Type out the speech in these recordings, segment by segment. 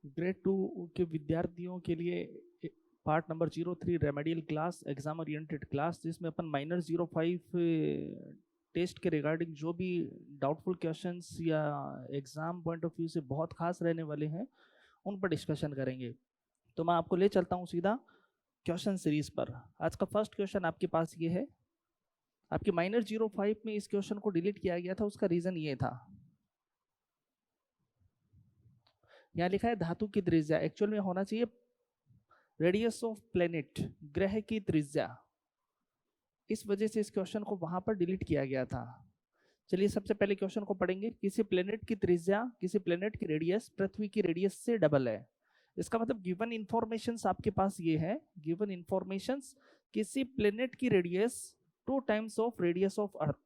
Grade 2 के विद्यार्थियों के लिए part number 03 remedial class exam oriented class, जिसमें अपन माइनर 05 टेस्ट के रिगार्डिंग जो भी डाउटफुल क्वेश्चंस या एग्जाम पॉइंट ऑफ व्यू से बहुत खास रहने वाले हैं उन पर डिस्कशन करेंगे। तो मैं आपको ले चलता हूं सीधा क्वेश्चन सीरीज पर। आज का फर्स्ट क्वेश्चन आपके पास ये है। आपके माइनर 05 में इस क्वेश्चन को डिलीट किया गया था, उसका रीजन ये था। यहाँ लिखा है धातु की त्रिज्या, एक्चुअल में होना चाहिए रेडियस ऑफ प्लेनेट, ग्रह की त्रिज्या। इस वजह से इस क्वेश्चन को वहां पर डिलीट किया गया था। चलिए सबसे पहले क्वेश्चन को पढ़ेंगे। किसी प्लेनेट की त्रिज्या, किसी प्लेनेट की रेडियस पृथ्वी की रेडियस से डबल है। इसका मतलब गिवन इंफॉर्मेशंस आपके पास ये है, गिवन इंफॉर्मेशंस किसी प्लेनेट की radius 2 times of radius of अर्थ,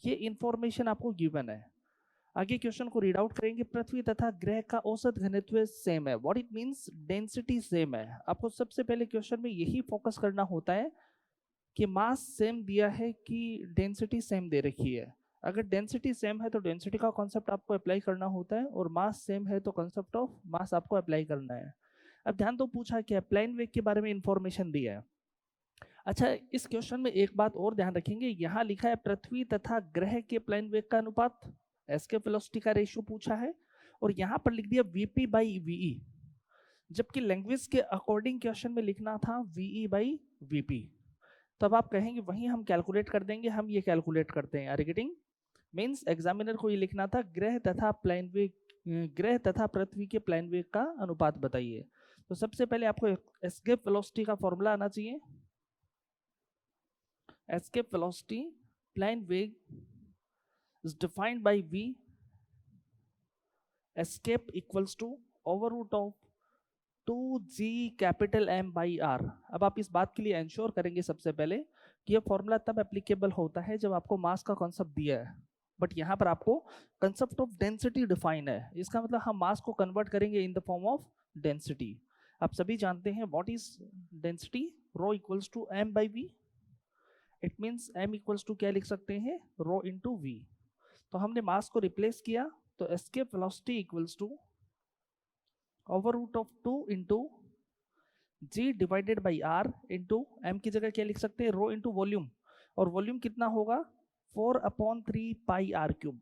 ये इंफॉर्मेशन आपको गिवन है। आगे क्वेश्चन को रीड आउट करेंगे। पृथ्वी तथा ग्रह का औसत घनत्व सेम है। What it means, density same है। आपको सबसे पहले क्वेश्चन में यही फोकस करना होता है कि मास सेम दिया है कि डेंसिटी सेम दे रखी है। अगर डेंसिटी सेम है तो डेंसिटी का कॉन्सेप्ट आपको अप्लाई करना होता है, और मास सेम है तो कॉन्सेप्ट ऑफ मास आपको अप्लाई करना है। अब ध्यान दो, पूछा क्या, प्लेन वेग के बारे में इंफॉर्मेशन दिया है। अच्छा, इस क्वेश्चन में एक बात और ध्यान रखेंगे, यहाँ लिखा है पृथ्वी तथा ग्रह के प्लेन वेग का अनुपात, एस्केप वेलोसिटी का रेशियो पूछा है, और यहाँ पर लिख दिया वीपी बाई वीई, जबकि लैंग्वेज के अकॉर्डिंग क्वेश्चन में लिखना था वीई बाई वीपी। तब आप कहेंगे वहीं हम कैलकुलेट कर देंगे, हम ये कैलकुलेट करते हैं। Are getting? मीन्स एग्जामिनर को ये लिखना था ग्रह तथा प्लेन वेग, ग्रह तथा पृथ्वी के प्लेन वेग का अनुपात बताइए। तो सबसे पहले आपको एस्केप वेलोसिटी का फॉर्मूला आना चाहिए। escape velocity plane wave is defined by v, escape equals to over root of 2g capital M by R। अब आप इस बात के लिए इंश्योर करेंगे सबसे पहले कि यह फॉर्मूला तब एप्लीकेबल होता है जब आपको मास का कॉन्सेप्ट दिया है, बट यहाँ पर आपको कंसेप्ट ऑफ डेंसिटी डिफाइन है। इसका मतलब हम मास को कन्वर्ट करेंगे in the form of density. आप सभी जानते हैं what is density, rho equals to M by V। It means m equals to क्या लिख सकते हैं, रो इंटू वी। तो हमने मास को रिप्लेस किया, तो escape velocity equals to over root of 2 into G divided by R into M की जगह क्या लिख सकते हैं, रो इंटू वॉल्यूम, और वॉल्यूम कितना होगा 4/3 pi R cube.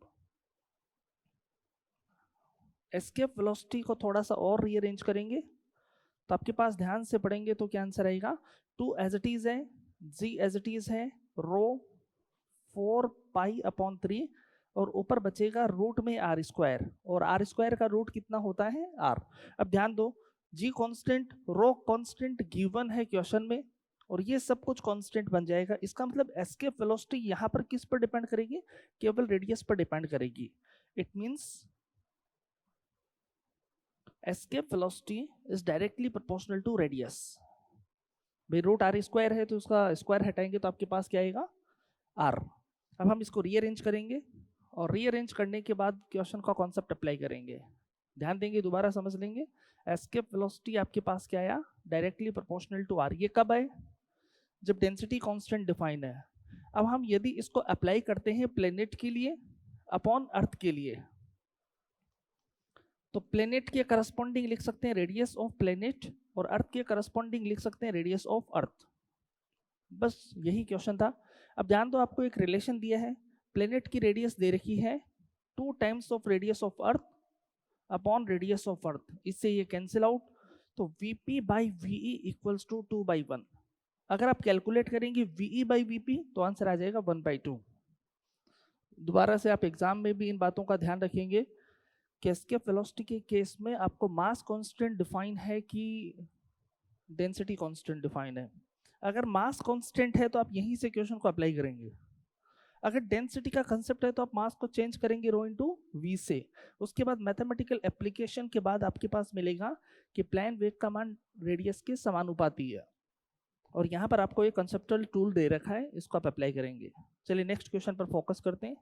Escape velocity को थोड़ा सा और रीअरेंज करेंगे तो आपके पास ध्यान से पढ़ेंगे तो क्या आंसर आएगा, 2 एज इट इज है, जी एज इट इज है, रो 4π/3, और ऊपर बचेगा रूट में आर स्क्वायर, और आर स्क्वायर का रूट कितना होता है, आर। अब ध्यान दो, जी कांस्टेंट, रो कांस्टेंट गिवन है क्वेश्चन में, और ये सब कुछ कांस्टेंट बन जाएगा। इसका मतलब एस्केप वेलोसिटी यहाँ पर किस पर डिपेंड करेगी, केवल रेडियस पर डिपेंड करेगी। It means escape velocity is directly proportional to radius। भाई रूट आर स्क्वायर है तो उसका स्क्वायर हटाएंगे तो आपके पास क्या आएगा, आर। अब हम इसको रीअरेंज करेंगे, और रीअरेंज करने के बाद क्वेश्चन का कॉन्सेप्ट अप्लाई करेंगे। ध्यान देंगे, दोबारा समझ लेंगे। एस्केप वेलोसिटी आपके पास क्या आया, डायरेक्टली प्रोपोर्शनल टू आर। ये कब है, जब डेंसिटी कांस्टेंट डिफाइन है। अब हम यदि इसको अप्लाई करते हैं प्लेनेट के लिए अपॉन अर्थ के लिए, तो प्लेनेट के करस्पॉन्डिंग लिख सकते हैं रेडियस ऑफ प्लेनेट, और अर्थ के करस्पॉन्डिंग लिख सकते हैं रेडियस ऑफ अर्थ। बस यही क्वेश्चन था। अब ध्यान दो, आपको एक रिलेशन दिया है, प्लेनेट की रेडियस दे रखी है 2 times of radius of earth upon radius of earth. इससे ये कैंसिल आउट, तो Vp बाई Ve इक्वल्स टू 2/1। अगर आप कैलकुलेट करेंगे Ve बाई Vp तो आंसर आ जाएगा 1/2। दोबारा से आप एग्जाम में भी इन बातों का ध्यान रखेंगे कि एस्केप वेलोसिटी के केस में आपको मास कांस्टेंट डिफाइन है कि डेंसिटी कांस्टेंट डिफाइन है। अगर मास कांस्टेंट है तो आप यहीं से क्वेश्चन को अप्लाई करेंगे। अगर डेंसिटी का कंसेप्ट है तो आप मास को चेंज करेंगे रो इनटू वी से। उसके बाद मैथमेटिकल एप्लीकेशन के बाद आपके पास मिलेगा कि प्लेन वेग का मान रेडियस के समानुपाती है, और यहाँ पर आपको एक कंसेप्चुअल टूल दे रखा है, इसको आप अप्लाई करेंगे। चलिए नेक्स्ट क्वेश्चन पर फोकस करते हैं।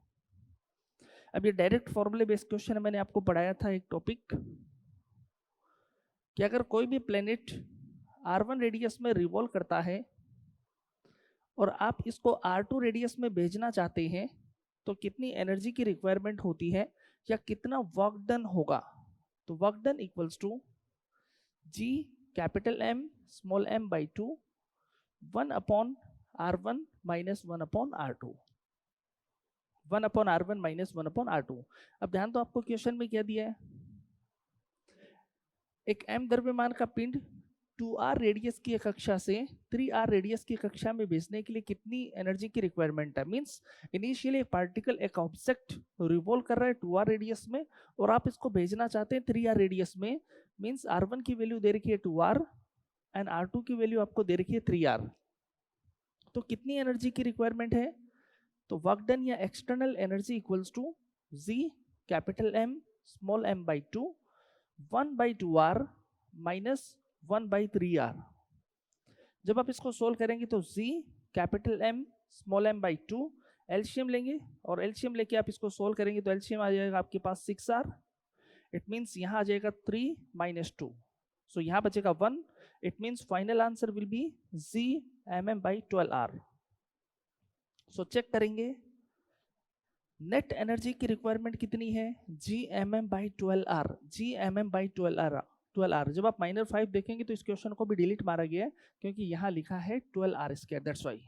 अब ये डायरेक्ट फॉर्मूले बेस्ड क्वेश्चन मैंने आपको पढ़ाया था एक टॉपिक, कि अगर कोई भी प्लेनेट R1 रेडियस में रिवॉल्व करता है और आप इसको R2 रेडियस में भेजना चाहते हैं तो कितनी एनर्जी की रिक्वायरमेंट होती है, या कितना वर्क डन होगा। तो work done equals to G capital M small m by 2 1 upon R1 minus 1 upon R2, 1 upon R1 minus 1 upon R2। अब ध्यान दो, आपको क्वेश्चन में क्या दिया है, एक m द्रव्यमान का पिंड 2r रेडियस की कक्षा से 3r रेडियस की कक्षा में भेजने के लिए कितनी एनर्जी की रिक्वायरमेंट है। मींस इनिशियली एक पार्टिकल, एक ऑब्जेक्ट रिवॉल्व कर रहा है 2r रेडियस में और आप इसको भेजना चाहते हैं 3r रेडियस में। मींस r1 की वैल्यू दे रखी है 2r एंड r2 की वैल्यू आपको दे रखी है 3r। तो कितनी एनर्जी की रिक्वायरमेंट है, तो वर्क डन या external energy equals to G capital M small m by 2 1 by 2r minus 1 by 3r। जब आप इसको सोल्व करेंगे तो G capital M small m by 2 LCM लेंगे और एलसीएम लेके आप इसको सोल्व करेंगे तो एलसीएम आ जाएगा आपके पास 6r। इट मीन्स यहाँ आ जाएगा 3 minus 2, सो यहाँ बचेगा 1। It means final answer will be G mm by 12r। So check करेंगे नेट एनर्जी की रिक्वायरमेंट कितनी है, G mm by 12r, G mm by 12r। जब आप -5 देखेंगे तो इस क्वेश्चन को भी डिलीट मारा गया है क्योंकि यहाँ लिखा है 12r square, that's why.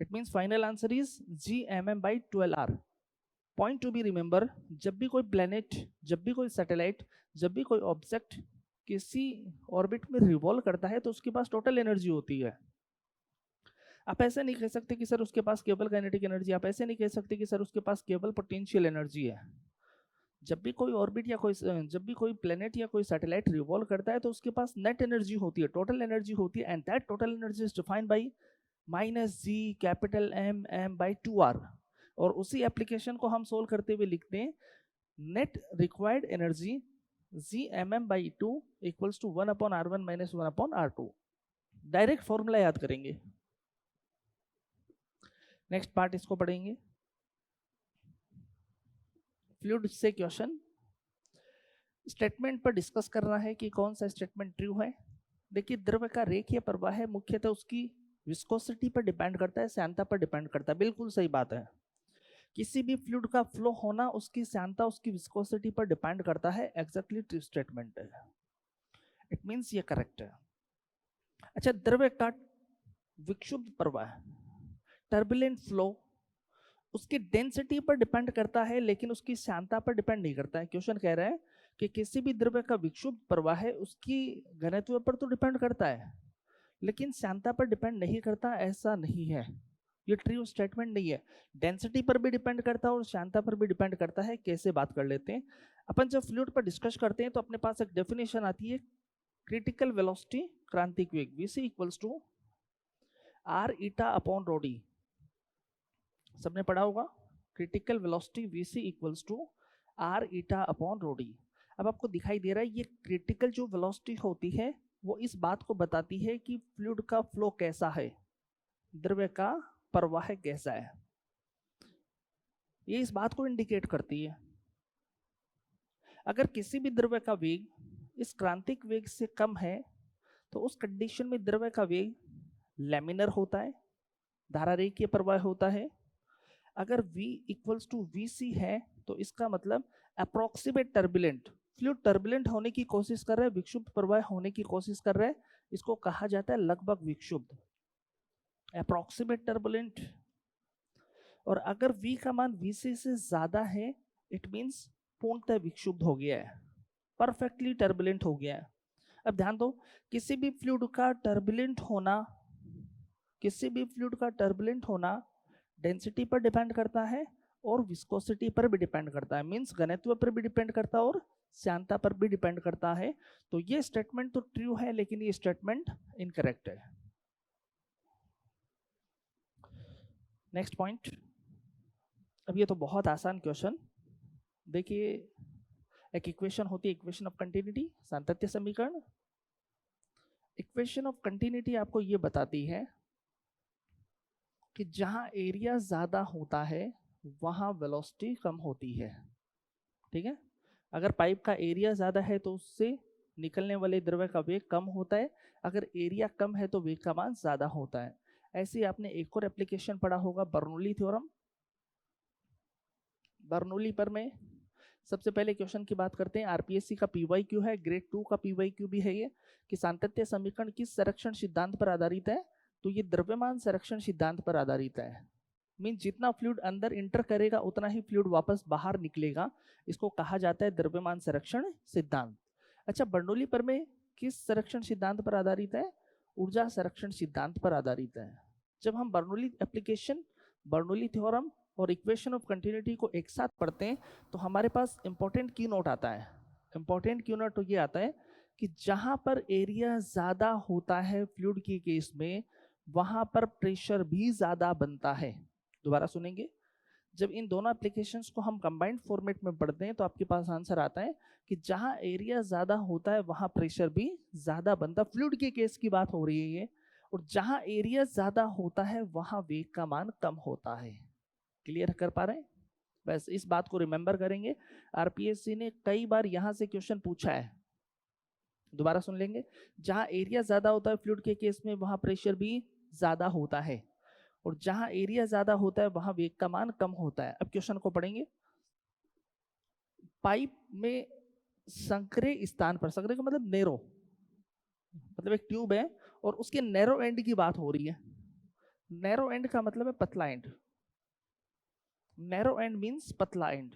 It means final answer is G mm by 12r। Point to be remember, जब भी कोई प्लेनेट, जब भी कोई सैटेलाइट, जब भी कोई ऑब्जेक्ट किसी ऑर्बिट में रिवॉल्व करता है तो उसके पास टोटल एनर्जी होती है। आप ऐसे नहीं कह सकते कि सर उसके पास केवल काइनेटिक एनर्जी, आप ऐसे नहीं कह सकते कि सर उसके पास केवल पोटेंशियल एनर्जी है। जब भी कोई ऑर्बिट या कोई, जब भी कोई प्लेनेट या कोई सैटेलाइट रिवॉल्व करता है तो उसके पास नेट एनर्जी होती है, टोटल एनर्जी होती है, and that total energy is defined by -G capital M m by 2r। और उसी एप्लीकेशन को हम सोल्व करते हुए लिखते हैं net required energy G mm by 2 equals to 1 upon R1 minus 1 upon R2। Direct formula याद करेंगे। नेक्स्ट पार्ट इसको पढ़ेंगे, फ्लूइड से क्वेश्चन। स्टेटमेंट पर डिस्कस करना है कि कौन सा स्टेटमेंट ट्रू है। देखिए, द्रव का रेखीय प्रवाह है मुख्यतः उसकी विस्कोसिटी पर डिपेंड करता है, श्यानता पर डिपेंड करता है, बिल्कुल सही बात है। किसी भी फ्लूइड का फ्लो होना उसकी श्यानता, उसकी विस्कोसिटी पर डिपेंड करता है, एग्जैक्टली ट्रू स्टेटमेंट है। इट मींस ये करेक्ट है। अच्छा, द्रव का विक्षुब्ध प्रवाह, टर्बुलेंट फ्लो, उसकी डेंसिटी पर डिपेंड करता है लेकिन उसकी श्यानता पर डिपेंड नहीं करता है। क्वेश्चन कह रहा है कि किसी भी द्रव्य का विक्षुब्ध प्रवाह है उसकी घनत्व पर तो डिपेंड करता है लेकिन श्यानता पर डिपेंड नहीं करता, ऐसा नहीं है, ये ट्रू स्टेटमेंट नहीं है। डेंसिटी पर भी डिपेंड करता है और श्यानता पर भी डिपेंड करता है। कैसे बात कर लेते हैं अपन, जब फ्लूइड पर डिस्कस करते हैं तो अपने पास एक डेफिनेशन आती है, क्रिटिकल वेलोसिटी क्रांतिक वेग Vc equals to R eta upon rho D. सबने पढ़ा होगा, critical velocity Vc equals to R eta upon rho D. अब आपको दिखाई दे रहा है ये क्रिटिकल जो वेलोसिटी होती है वो इस बात को बताती है कि फ्लूइड का फ्लो कैसा है, द्रव्य का प्रवाह कैसा है, ये इस बात को इंडिकेट करती है। अगर किसी भी द्रव्य का वेग इस क्रांतिक वेग से कम है तो उस कंडीशन में द्रव्य का वेग लैमिनर होता है, धारा रेखीय प्रवाह होता है। अगर V इक्वल्स टू Vc है तो इसका मतलब अप्रोक्सीमेट टर्बुलेंट, फ्लूइड टर्बुलेंट होने की कोशिश कर रहा है, विक्षुब्ध प्रवाह होने की कोशिश कर रहा है, इसको कहा जाता है लगभग विक्षुब्ध, अप्रोक्सीमेट टर्बुलेंट। और अगर V का मान Vc से ज्यादा है इट मींस पूर्णतः विक्षुब्ध हो गया है, परफेक्टली टर्बुलेंट हो गया है। अब ध्यान दो, किसी भी फ्लूइड का टर्बुलेंट होना, किसी भी फ्लूइड का टर्बुलेंट होना डेंसिटी पर डिपेंड करता है और विस्कोसिटी पर भी डिपेंड करता है, मींस घनत्व पर भी डिपेंड करता है और श्यानता पर भी डिपेंड करता है। तो ये स्टेटमेंट तो ट्रू है लेकिन ये स्टेटमेंट इनकरेक्ट है। नेक्स्ट पॉइंट, अब ये तो बहुत आसान क्वेश्चन। देखिए, एक इक्वेशन होती है, इक्वेशन ऑफ कंटिन्यूटी, सातत्य समीकरण। इक्वेशन ऑफ कंटिन्यूटी आपको ये बताती है कि जहां एरिया ज्यादा होता है वहां वेलोसिटी कम होती है। ठीक है, अगर पाइप का एरिया ज्यादा है तो उससे निकलने वाले द्रव्य का वेग कम होता है, अगर एरिया कम है तो वेग का मान ज्यादा होता है। ऐसे आपने एक और एप्लीकेशन पढ़ा होगा, बर्नौली थ्योरम। बर्नौली पर में सबसे पहले क्वेश्चन की बात करते हैं। आरपीएससी का पीवाईक्यू है, ग्रेड 2 का पीवाईक्यू भी है ये, कि सातत्य समीकरण किस संरक्षण सिद्धांत पर आधारित है? तो ये द्रव्यमान संरक्षण सिद्धांत पर आधारित है। मीन जितना फ्लूइड अंदर इंटर करेगा उतना ही फ्लूइड वापस बाहर निकलेगा, इसको कहा जाता है द्रव्यमान संरक्षण सिद्धांत। अच्छा, बर्नौली प्रमेय किस संरक्षण सिद्धांत पर आधारित है? ऊर्जा संरक्षण सिद्धांत पर आधारित है। जब हम बर्नौली एप्लीकेशन, बर्नौली थ्योरम और इक्वेशन ऑफ कंटिन्यूटी को एक साथ पढ़ते हैं तो हमारे पास इंपॉर्टेंट की नोट आता है। इंपॉर्टेंट की नोट तो ये आता है कि जहां पर एरिया ज्यादा होता है फ्लूइड के केस में, वहां पर प्रेशर भी ज्यादा बनता है। दोबारा सुनेंगे, जब इन दोनों एप्लीकेशंस को हम कंबाइंड फॉर्मेट में पढ़ते हैं तो आपके पास आंसर आता है कि जहां एरिया ज्यादा होता है वहां प्रेशर भी ज्यादा बनता है। फ्लूइड के केस की बात हो रही है ये। और जहां एरिया ज्यादा होता है वहां वेग का मान कम होता है। क्लियर कर पा रहे हैं? बस इस बात को रिमेंबर करेंगे। आरपीएससी ने कई बार यहां से क्वेश्चन पूछा है। दोबारा सुन लेंगे, जहां एरिया ज्यादा होता है फ्लूइड के केस में वहां प्रेशर भी ज्यादा होता है, और जहां एरिया ज्यादा होता है वहां वेग का मान कम होता है। अब क्वेश्चन को पढ़ेंगे। पाइप में संकरे स्थान पर, संकरे का मतलब नैरो, मतलब एक ट्यूब है और उसके नैरो एंड की बात हो रही है। नैरो एंड का मतलब है पतला एंड। नैरो एंड मींस पतला एंड।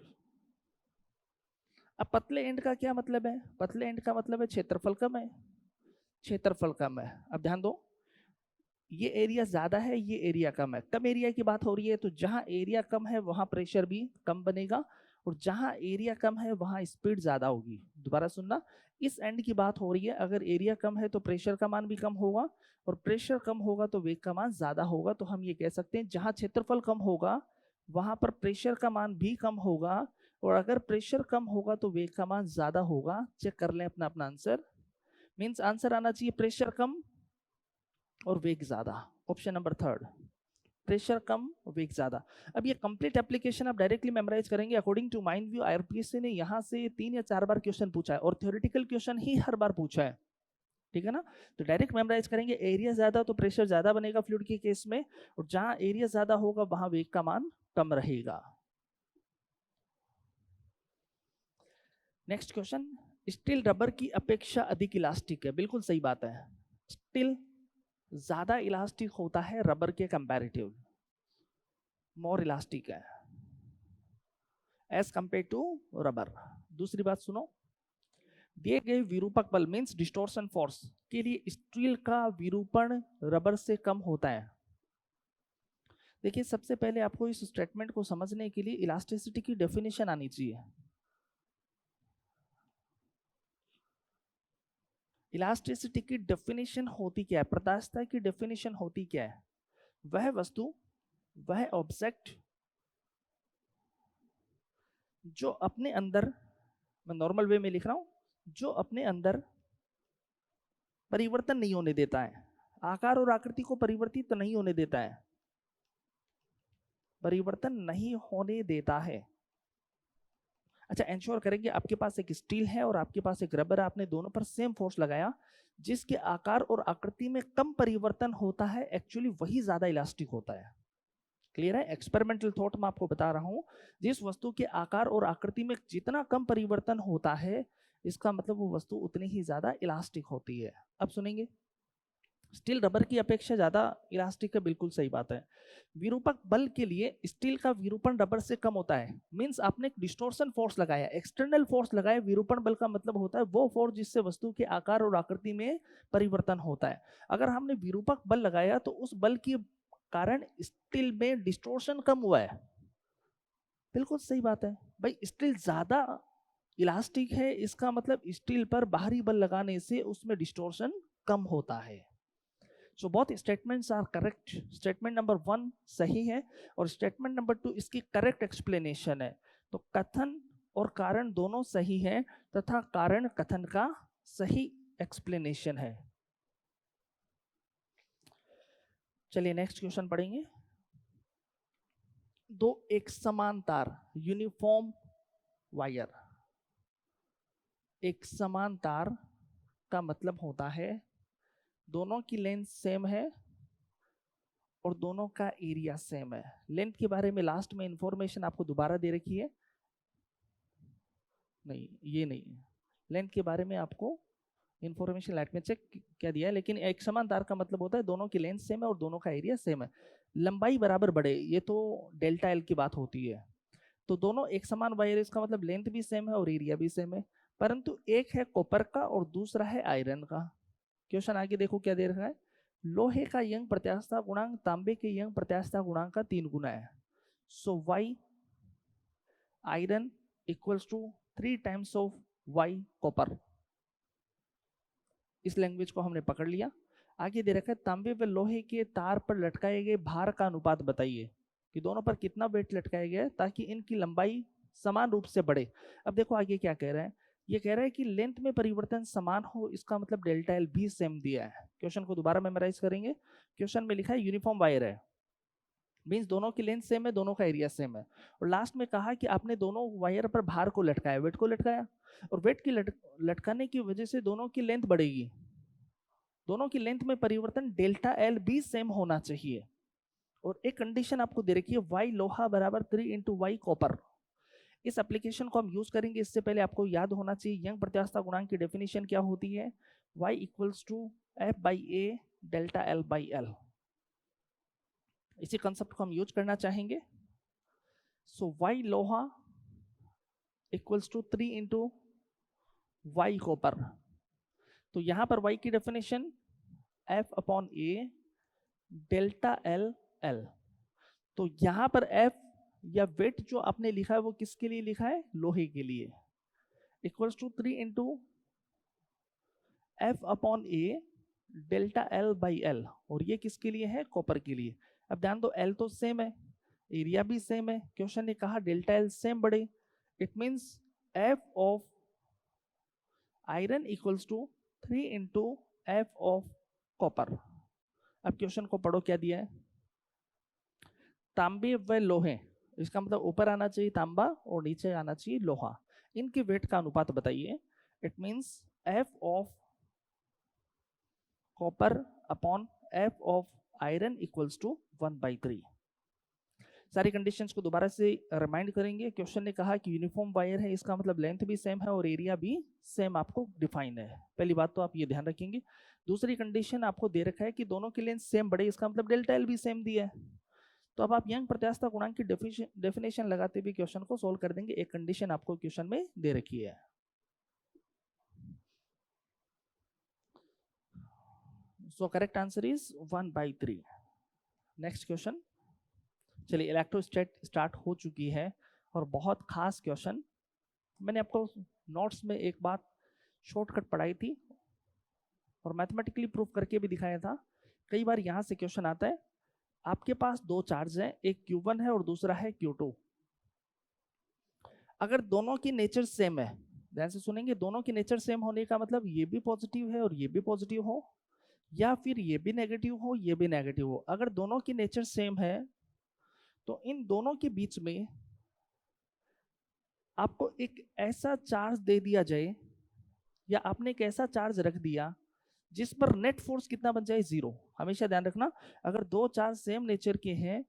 अब पतले एंड का क्या मतलब है? पतले एंड का मतलब है क्षेत्रफल कम है, क्षेत्रफल कम है। अब ध्यान दो, ये एरिया ज्यादा है, ये एरिया कम है। कम एरिया की बात हो रही है, तो जहां एरिया कम है वहां प्रेशर भी कम बनेगा, और जहां एरिया कम है वहां स्पीड ज्यादा होगी। दोबारा सुनना, इस एंड की बात हो रही है, अगर एरिया कम है तो प्रेशर का मान भी कम होगा, और प्रेशर कम होगा तो वेग का मान ज्यादा होगा। तो हम ये कह सकते हैं जहां क्षेत्रफल कम होगा वहां पर प्रेशर का मान भी कम होगा, और अगर प्रेशर कम होगा तो वेग का मान ज्यादा होगा। चेक कर लें अपना अपना आंसर। मींस आंसर आना चाहिए प्रेशर कम और वेग ज्यादा। ऑप्शन नंबर थर्ड, प्रेशर कम वेग ज्यादा। अब ये कंप्लीट एप्लीकेशन आप डायरेक्टली मेमोराइज करेंगे। अकॉर्डिंग टू माइंड व्यू आईआरपीएससी ने यहाँ से 3 या 4 बार क्वेश्चन पूछा है, और थ्योरेटिकल क्वेश्चन ही हर बार पूछा है, ठीक है ना। तो डायरेक्ट मेमोराइज करेंगे, एरिया ज्यादा तो प्रेशर ज्यादा बनेगा फ्लूइड के केस में, और जहां एरिया ज्यादा होगा वहां वेग का मान कम रहेगा। नेक्स्ट क्वेश्चन, स्टील रबर की अपेक्षा अधिक इलास्टिक है। बिल्कुल सही बात है, स्टील ज्यादा इलास्टिक होता है रबर के कंपैरेटिव, मोर इलास्टिक है एज कंपेयर टू रबर। दूसरी बात सुनो, दिए गए विरूपक बल मींस डिस्टॉर्शन फोर्स के लिए स्टील का विरूपण रबर से कम होता है। देखिए, सबसे पहले आपको इस स्टेटमेंट को समझने के लिए इलास्टिसिटी की डेफिनेशन आनी चाहिए। इलास्टिसिटी की डेफिनेशन होती क्या है? प्रत्यास्थता की डेफिनेशन होती क्या है? वह वस्तु, वह ऑब्जेक्ट जो अपने अंदर, मैं नॉर्मल वे में लिख रहा हूं, जो अपने अंदर परिवर्तन नहीं होने देता है, आकार और आकृति को परिवर्तित तो नहीं होने देता है, परिवर्तन नहीं होने देता है। अच्छा, इंश्योर करेंगे आपके पास एक स्टील है और आपके पास एक रबर है, आपने दोनों पर सेम फोर्स लगाया, जिसके आकार और आकृति में कम परिवर्तन होता है, एक्चुअली वही ज्यादा इलास्टिक होता है। क्लियर है? एक्सपेरिमेंटल थॉट में आपको बता रहा हूं, जिस वस्तु के आकार और आकृति में जितना कम परिवर्तन होता है, इसका मतलब वो वस्तु उतनी ही ज्यादा इलास्टिक होती है। अब सुनेंगे, स्टील रबर की अपेक्षा ज्यादा इलास्टिक है, बिल्कुल सही बात है। विरूपक बल के लिए स्टील का विरूपण रबर से कम होता है। मींस आपने एक डिस्टॉर्शन फोर्स लगाया, एक्सटर्नल फोर्स लगाया। विरूपण बल का मतलब होता है वो फोर्स जिससे वस्तु के आकार और आकृति में परिवर्तन होता है। अगर हमने विरूपक बल लगाया तो उस बल के कारण स्टील में डिस्टॉर्शन कम हुआ है। बिल्कुल सही बात है भाई, स्टील ज्यादा इलास्टिक है, इसका मतलब स्टील पर बाहरी बल लगाने से उसमें डिस्टॉर्शन कम होता है। So both statements are correct. Statement number 1 सही है और स्टेटमेंट नंबर 2 इसकी करेक्ट एक्सप्लेनेशन है। तो कथन और कारण दोनों सही है, तथा कारण कथन का सही एक्सप्लेनेशन है। चलिए नेक्स्ट क्वेश्चन पढ़ेंगे। दो एक समान तार, यूनिफॉर्म वायर। एक समान तार का मतलब होता है दोनों की लेंथ सेम है और दोनों का एरिया सेम है। लेंथ के बारे में लास्ट में इंफॉर्मेशन आपको दोबारा दे रखी है। नहीं, ये नहीं है। लेंथ के बारे में आपको इंफॉर्मेशन लाइट में चेक क्या दिया है, लेकिन एक समान तार का मतलब होता है दोनों की लेंथ सेम है और दोनों का एरिया सेम है, लंबाई बराबर बढ़े, ये तो डेल्टा एल की बात होती है। तो दोनों एक समान वायर, इसका मतलब लेंथ भी सेम है और एरिया भी सेम है, परंतु एक है कॉपर का और दूसरा है आयरन का। क्वेश्चन आगे देखो क्या दे रखा है, लोहे का यंग प्रत्यास्थता गुणांक तांबे के यंग प्रत्यास्थता गुणांक का 3 गुना है। So Y iron equals to 3 times of Y copper. इस लैंग्वेज को हमने पकड़ लिया। आगे दे रखा है तांबे व लोहे के तार पर लटकाए गए भार का अनुपात बताइए कि दोनों पर कितना वेट लटकाया गया है ताकि इनकी लंबाई समान रूप से बढ़े। अब देखो आगे क्या कह रहा है, ये कह रहा है कि लेंथ में परिवर्तन समान हो, इसका मतलब डेल्टा एल भी सेम दिया है। क्वेश्चन को दोबारा मेमोराइज करेंगे। क्वेश्चन में लिखा है यूनिफॉर्म वायर है, मीन्स दोनों की लेंथ सेम है, दोनों का एरिया सेम है, और लास्ट में कहा कि आपने दोनों वायर पर भार को लटकाया, वेट को लटकाया, और वेट की लटकाने की वजह से दोनों की लेंथ बढ़ेगी। दोनों की लेंथ में परिवर्तन डेल्टा एल भी सेम होना चाहिए, और एक कंडीशन आपको दे रखी है वाई लोहा बराबर 3 इंटू वाई कॉपर। इस एप्लीकेशन को हम यूज करेंगे, इससे पहले आपको याद होना चाहिए यंग प्रत्यास्थता गुणांक की डेफिनेशन क्या होती है, y equals to F by A delta L by L. इसी कंसेप्ट को हम यूज करना चाहेंगे। सो वाई लोहा equals to 3 into Y copper. तो यहां पर y की definition f upon A delta L L. तो यहां पर f या वेट जो आपने लिखा है वो किसके लिए लिखा है, लोहे के लिए, equals to 3 into F upon A delta L by L, और ये किसके लिए है, कॉपर के लिए। अब ध्यान दो एल तो सेम है, एरिया भी सेम है, क्वेश्चन ने कहा डेल्टा एल सेम बढ़े, it means F of iron equals to 3 into F of copper. अब क्वेश्चन को पढ़ो क्या दिया है, तांबे व लोहे, इसका मतलब ऊपर आना चाहिए तांबा और नीचे आना चाहिए लोहा, इनके वेट का अनुपात बताइए। It means F of copper upon F of iron equals to 1/3। सारी कंडीशंस को दोबारा से रिमाइंड करेंगे। क्वेश्चन ने कहा कि यूनिफॉर्म वायर है, इसका मतलब लेंथ भी सेम है और एरिया भी सेम आपको डिफाइन है। पहली बात तो आप ये ध्यान रखेंगे। दूसरी कंडीशन आपको दे रखा है कि दोनों की लेंथ सेम बढ़े, इसका मतलब डेल्टा एल भी सेम दिया है। तो अब आप यंग प्रत्यास्थता गुणांक की डेफिनेशन लगाते हुए क्वेश्चन को सोल्व कर देंगे। एक कंडीशन आपको क्वेश्चन में दे रखी है। So correct answer is 1/3। Next question. चलिए इलेक्ट्रोस्टैट स्टार्ट हो चुकी है और बहुत खास क्वेश्चन, मैंने आपको नोट्स में एक बात शॉर्टकट पढ़ाई थी और मैथमेटिकली प्रूव करके भी दिखाया था। कई बार यहाँ से क्वेश्चन आता है, आपके पास दो चार्ज हैं, एक Q1 है और दूसरा है Q2। अगर दोनों की नेचर सेम है, ध्यान से सुनेंगे, दोनों की नेचर सेम होने का मतलब ये भी पॉजिटिव है और ये भी पॉजिटिव हो, या फिर ये भी नेगेटिव हो ये भी नेगेटिव हो। अगर दोनों की नेचर सेम है तो इन दोनों के बीच में आपको एक ऐसा चार्ज दे दिया जाए, या आपने एक ऐसा चार्ज रख दिया जिस पर नेट फोर्स कितना बन जाए, 0। हमेशा ध्यान रखना, अगर दो चार्ज सेम नेचर के हैं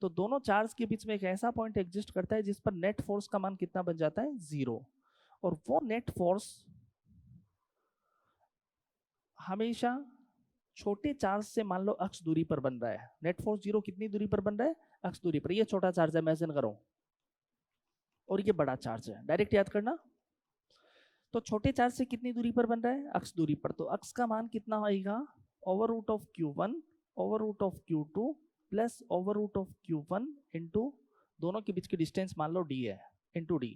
तो दोनों चार्ज के बीच में एक ऐसा पॉइंट एग्जिस्ट करता है जिस पर नेट फोर्स का मान कितना बन जाता है, 0। और वो नेट फोर्स हमेशा छोटे चार्ज से मान लो अक्ष दूरी पर बन रहा है। नेट फोर्स 0 कितनी दूरी पर बन रहा है, अक्ष दूरी पर। ये छोटा चार्ज है, इमेजिन करो, और ये बड़ा चार्ज है, डायरेक्ट याद करना। तो छोटे चार्ज से कितनी दूरी पर बन रहा है, अक्ष दूरी पर। तो अक्ष का मान कितना आएगा, over root of Q1 over root of Q2 plus over root of Q1 into दोनों के बीच की डिस्टेंस मान लो d है, इंटू d।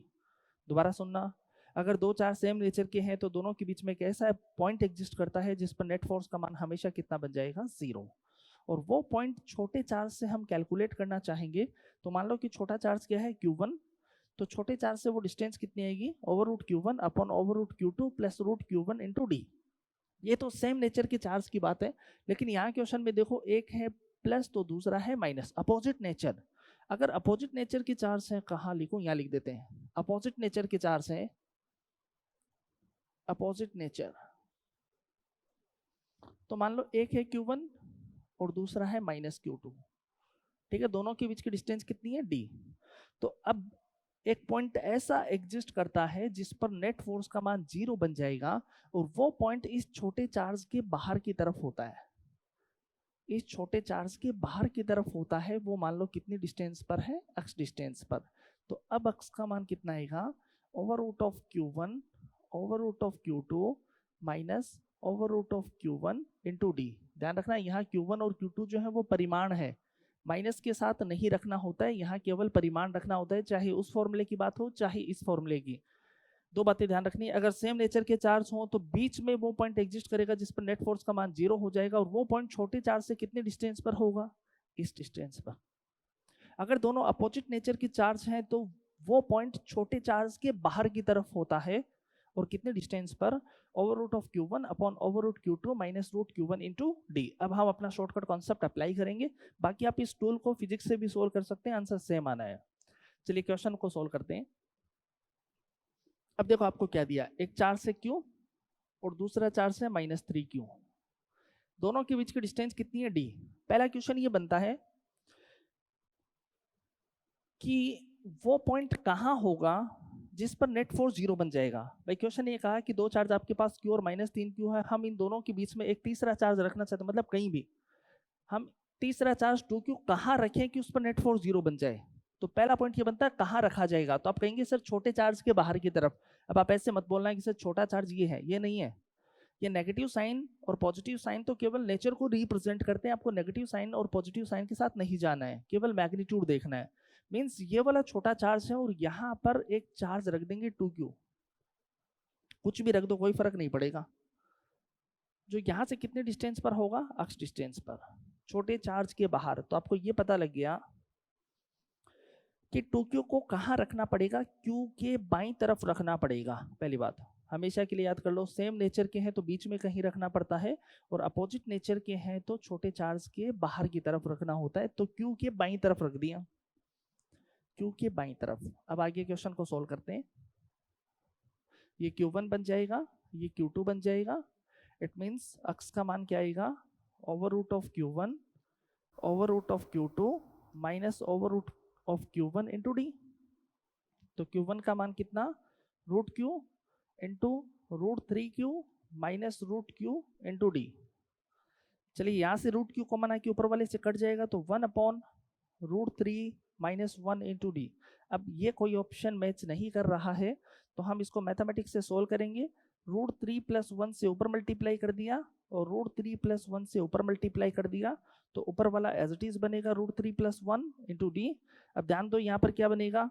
दोबारा सुनना, अगर दो चार्ज सेम नेचर के हैं तो दोनों के बीच में एक ऐसा पॉइंट एग्जिस्ट करता है जिस पर नेट फोर्स का मान हमेशा कितना बन जाएगा, 0। और वो पॉइंट छोटे चार्ज से हम कैलकुलेट करना चाहेंगे। तो मान लो कि छोटा चार्ज क्या है, Q1, तो छोटे चार्ज से वो डिस्टेंस कितनी आएगी, over root Q1 upon over root Q2 plus root Q1 into d। ये तो सेम नेचर की चार्ज की बात है, लेकिन यहाँ क्वेश्चन में देखो एक है प्लस तो दूसरा है माइनस, अपोजिट नेचर। अगर अपोजिट नेचर की चार्ज है, कहाँ लिखूं, यहाँ लिख देते हैं, अपोजिट नेचर की चार्ज है, अपोजिट नेचर, तो मान लो एक है Q1 और दूसरा है माइनस Q2, ठीक है, दोनों के बीच की डिस्टेंस कितनी है, d। तो अब एक पॉइंट ऐसा एग्जिस्ट करता है जिस पर नेट फोर्स का मान 0 बन जाएगा और वो पॉइंट इस छोटे चार्ज के बाहर की तरफ होता है। इस छोटे चार्ज के बाहर की तरफ होता है, वो मान लो कितनी डिस्टेंस पर है, x डिस्टेंस पर। तो अब x का मान कितना आएगा, over root of Q1 over root of Q2 minus over root of Q1 into d. ध्यान रखना यहाँ Q1 और Q2 जो है वो परिमाण है, माइनस के साथ नहीं रखना होता है, यहाँ केवल परिमाण रखना होता है, चाहे उस फॉर्मूले की बात हो चाहे इस फॉर्मूले की। दो बातें ध्यान रखनी है, अगर सेम नेचर के चार्ज हो तो बीच में वो पॉइंट एग्जिस्ट करेगा जिस पर नेट फोर्स का मान 0 हो जाएगा, और वो पॉइंट छोटे चार्ज से कितने डिस्टेंस पर होगा, इस डिस्टेंस पर। अगर दोनों अपोजिट नेचर की चार्ज हैं तो वो पॉइंट छोटे चार्ज के बाहर की तरफ होता है, और कितने डिस्टेंस पर, over root of Q1 upon over root Q2 minus root Q1 into D. अब हम अपना शॉर्टकट कॉन्सेप्ट अप्लाई करेंगे, बाकी आप इस टूल को फिजिक्स से भी सोल्व कर सकते हैं, आंसर सेम आना है। चलिए क्वेश्चन को सोल्व करते हैं। अब देखो आपको क्या दिया, एक चार्ज से Q और दूसरा चार्ज से -3Q, दोनों के बीच की डिस्टेंस कितनी है, D। पहला क्वेश्चन ये बनता है कि वो पॉइंट कहां होगा जिस पर नेट फोर्स 0 बन जाएगा। भाई क्वेश्चन ये कहा कि दो चार्ज आपके पास Q और -3Q है, हम इन दोनों के बीच में एक तीसरा चार्ज रखना चाहते हैं, मतलब कहीं भी हम तीसरा चार्ज 2Q कहां रखें कि उस पर नेट फोर्स 0 बन जाए। तो पहला पॉइंट ये बनता है कहां रखा जाएगा, तो आप कहेंगे सर छोटे चार्ज के बाहर की तरफ। अब आप ऐसे मत बोलना कि सर छोटा चार्ज ये है, ये नहीं है। ये नेगेटिव साइन और पॉजिटिव साइन तो केवल नेचर को रिप्रेजेंट करते हैं, आपको नेगेटिव साइन और पॉजिटिव साइन के साथ नहीं जाना है, केवल मैग्नीट्यूड देखना है। मीन्स ये वाला छोटा चार्ज है और यहाँ पर एक चार्ज रख देंगे 2Q, कुछ भी रख दो कोई फर्क नहीं पड़ेगा, जो यहाँ से कितने डिस्टेंस पर होगा, x डिस्टेंस पर, छोटे चार्ज के बाहर। तो आपको ये पता लग गया कि 2Q को कहाँ रखना पड़ेगा, Q के बाईं तरफ रखना पड़ेगा। पहली बात हमेशा के लिए याद कर लो, सेम नेचर के हैं तो बीच में कहीं रखना पड़ता है, और अपोजिट नेचर के हैं तो छोटे चार्ज के बाहर की तरफ रखना होता है। तो Q के बाईं तरफ रख दिया, Q के बाईं तरफ। अब आगे क्वेश्चन को सोल्व करते हैं। ये Q1 बन जाएगा, ये Q2 बन जाएगा। इट मीन्स x का मान क्या आएगा, over root of Q1 over root of Q2 minus over root of Q1 into d. तो Q1 का मान कितना, root Q into root 3Q minus root Q into d. चलिए यहाँ से रूट Q कॉमन आके ऊपर वाले से कट जाएगा, तो 1 upon root 3 minus 1 into D. अब ये कोई ऑप्शन मैच नहीं कर रहा है, तो हम इसको मैथमेटिक्स से सोल्व करेंगे। रूट 3 प्लस 1 से ऊपर मल्टीप्लाई कर दिया और रूट 3 प्लस 1 से ऊपर मल्टीप्लाई कर दिया, तो ऊपर वाला एज इट इज बनेगा रूट 3 प्लस 1 इंटू डी। अब ध्यान दो यहाँ पर क्या बनेगा,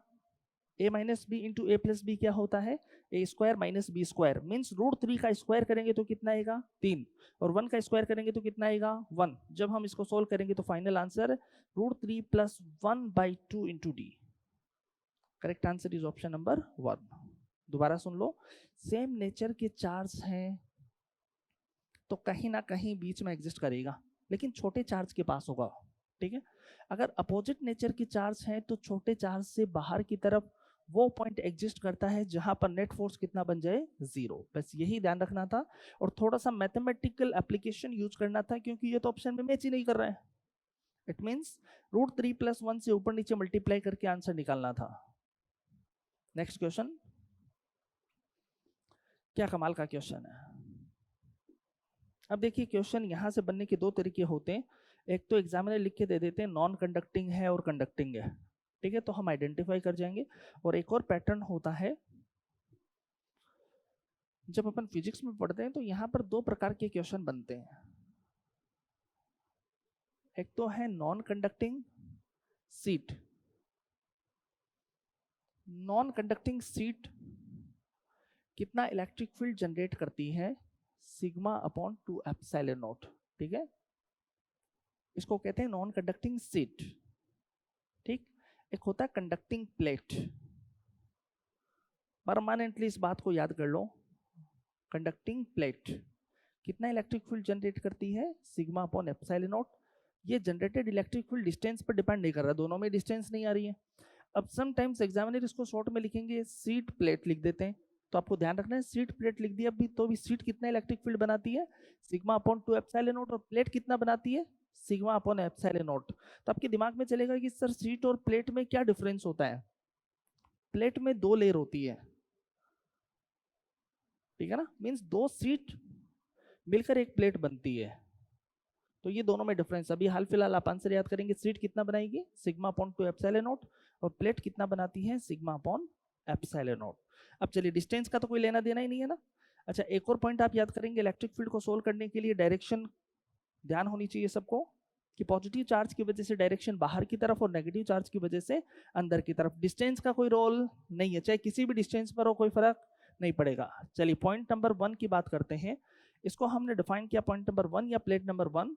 a minus B into A plus B क्या होता है, A square minus B square. Means root 3 का स्क्वायर करेंगे तो कितना आएगा, 3, और 1 का स्क्वायर करेंगे तो कितना आएगा, 1। जब हम इसको सोल्व करेंगे तो final answer root 3 plus 1/2 into d. Correct answer is option number 1। दोबारा सुन लो, सेम नेचर के चार्ज हैं तो कहीं ना कहीं बीच में एग्जिस्ट करेगा, लेकिन छोटे चार्ज के पास होगा, ठीक है। अगर अपोजिट नेचर की चार्ज है तो छोटे चार्ज से बाहर की तरफ वो पॉइंट एग्जिस्ट करता है जहां पर नेट फोर्स कितना बन जाए, 0। बस यही ध्यान रखना था, और थोड़ा सा मैथमेटिकल एप्लीकेशन यूज करना था, क्योंकि ये तो ऑप्शन में मैच ही नहीं कर रहा है। इट मींस रूट 3 प्लस 1 से ऊपर नीचे मल्टीप्लाई करके आंसर निकालना था। नेक्स्ट क्वेश्चन, क्या कमाल का क्वेश्चन है। अब देखिए क्वेश्चन यहां से बनने के दो तरीके होते हैं, एक तो एग्जामिनर लिख के दे देते हैं नॉन कंडक्टिंग है और कंडक्टिंग है, ठीक है, तो हम आइडेंटिफाई कर जाएंगे। और एक और पैटर्न होता है, जब अपन फिजिक्स में पढ़ते हैं तो यहाँ पर दो प्रकार के क्वेश्चन बनते हैं। एक तो है non conducting seat. Non conducting seat कितना इलेक्ट्रिक फील्ड जनरेट करती है, सिग्मा अपॉन 2 एप्सिलॉन नॉट, ठीक है, इसको कहते हैं नॉन कंडक्टिंग सीट, ठीक। एक होता है कंडक्टिंग प्लेट। परमानेंटली इस बात को याद कर लो, कंडक्टिंग प्लेट कितना इलेक्ट्रिक फील्ड जनरेट करती है, सिग्मा अपॉन एप्सिलॉन नॉट। ये जनरेटेड इलेक्ट्रिक फील्ड डिस्टेंस पर डिपेंड नहीं कर रहा, दोनों में डिस्टेंस नहीं आ रही है। अब समटाइम्स एग्जामिनर इसको शॉर्ट में लिखेंगे सीट प्लेट लिख देते हैं, तो आपको ध्यान रखना है सीट प्लेट लिख दिया भी तो भी सीट कितना इलेक्ट्रिक फील्ड बनाती है, सिग्मा अपॉन 2 एप्सिलॉन नॉट, और प्लेट कितना बनाती है, सिग्मा अपॉन एप्सिलॉन नॉट। तो आपके दिमाग में चलेगा कि सर सीट और प्लेट में क्या डिफरेंस होता है, प्लेट में 2 लेयर होती है, ठीक है ना, मीन्स 2 शीट मिलकर एक प्लेट बनती है। तो ये दोनों में डिफरेंस, अभी हाल फिलहाल आप आंसर याद करेंगे, शीट कितना बनाएगी सिग्मा अपॉन 2 एप्सिलॉन नॉट, और प्लेट कितना बनाती है सिग्मा अपॉन एप्सिलॉन नॉट। अब चलिए डिस्टेंस का तो कोई लेना देना ही नहीं है ना। अच्छा, एक और पॉइंट आप याद करेंगे, इलेक्ट्रिक फील्ड को सोल्व करने के लिए डायरेक्शन ध्यान होनी चाहिए सबको, कि पॉजिटिव चार्ज की वजह से डायरेक्शन बाहर की तरफ और नेगेटिव चार्ज की वजह से अंदर की तरफ। डिस्टेंस का कोई रोल नहीं है, चाहे किसी भी डिस्टेंस पर हो कोई फर्क नहीं पड़ेगा। चलिए पॉइंट नंबर 1 की बात करते हैं। इसको हमने डिफाइन किया पॉइंट नंबर 1 या प्लेट नंबर 1,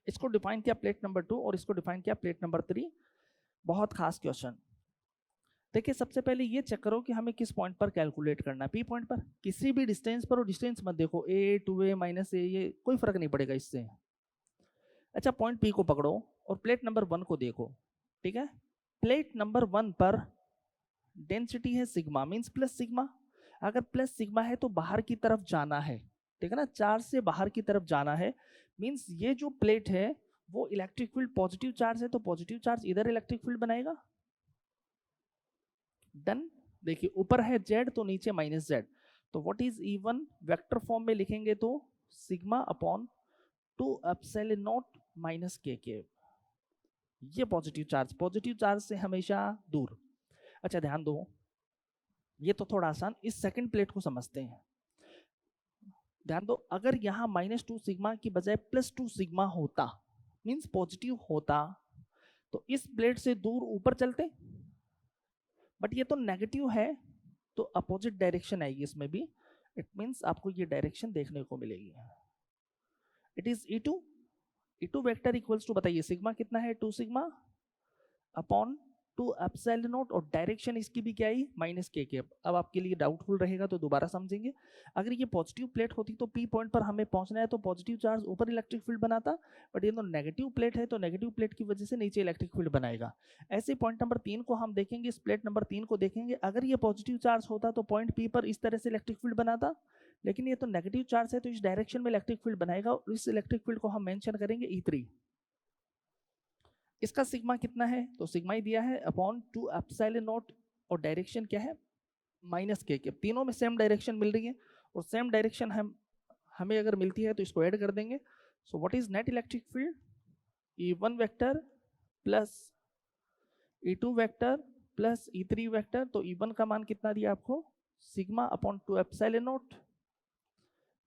इसको डिफाइन किया प्लेट नंबर 2 और इसको डिफाइन किया प्लेट नंबर 3। बहुत खास क्वेश्चन। देखिए सबसे पहले ये चेक करो कि हमें किस पॉइंट पर कैलकुलेट करना है, पी पॉइंट पर, किसी भी डिस्टेंस पर, और डिस्टेंस मत देखो a 2a -a, ये कोई फर्क नहीं पड़ेगा इससे। अच्छा, पॉइंट पी को पकड़ो और प्लेट नंबर 1 को देखो, ठीक है। प्लेट नंबर 1 पर डेंसिटी है सिग्मा, मींस प्लस सिग्मा। अगर प्लस सिग्मा है तो बाहर की तरफ जाना है, ठीक है ना, चार्ज से बाहर की तरफ जाना है, मींस ये जो प्लेट है वो इलेक्ट्रिक फील्ड पॉजिटिव चार्ज है, तो पॉजिटिव चार्ज इधर इलेक्ट्रिक फील्ड बनाएगा। डन। देखिए ऊपर है z तो नीचे -z, तो what is E1 vector form में लिखेंगे तो sigma upon 2 epsilon not minus के। ये पॉजिटिव चार्ज से हमेशा दूर। अच्छा ध्यान दो, ये तो थोड़ा आसान, इस सेकंड प्लेट को समझते हैं। ध्यान दो, अगर यहाँ -2 सिग्मा की बजाय +2 सिग्मा होता, मींस पॉजिटिव होता, तो इस प्लेट से दूर ऊपर चलते, बट ये तो नेगेटिव है तो अपोजिट डायरेक्शन आएगी इसमें भी। इट मींस आपको ये डायरेक्शन देखने को मिलेगी। It is E2 vector equals to, बताइए सिग्मा कितना है, 2 सिग्मा अपॉन 2 एप्सिलॉन नॉट, और डायरेक्शन इसकी भी क्या आई -k। अब आपके लिए डाउटफुल रहेगा तो दोबारा समझेंगे। अगर ये पॉजिटिव प्लेट होती तो पी पॉइंट पर हमें पहुंचना है, तो पॉजिटिव चार्ज ऊपर इलेक्ट्रिक फील्ड बनाता, बट ये तो नेगेटिव प्लेट है तो नेगेटिव प्लेट की वजह से नीचे इलेक्ट्रिक फील्ड बनाएगा। ऐसे पॉइंट नंबर 3 को हम देखेंगे, इस प्लेट नंबर 3 को देखेंगे, अगर ये पॉजिटिव चार्ज होता तो पॉइंट पी पर इस तरह से इलेक्ट्रिक फील्ड बनाता, लेकिन ये तो नेगेटिव चार्ज है तो इस डायरेक्शन में इलेक्ट्रिक फील्ड बनाएगा, और इस इलेक्ट्रिक फील्ड को हम मेंशन करेंगे E3। इसका सिग्मा कितना है, तो सिग्मा ही दिया है अपॉन 2 एप्सिलॉन नॉट, और डायरेक्शन क्या है -k। तीनों में सेम डायरेक्शन मिल रही है, और सेम डायरेक्शन हमें अगर मिलती है तो इसको ऐड कर देंगे। So what is net electric field, E1 vector plus E2 vector plus E3 vector. तो E1 का मान कितना दिया आपको, sigma upon 2 epsilon not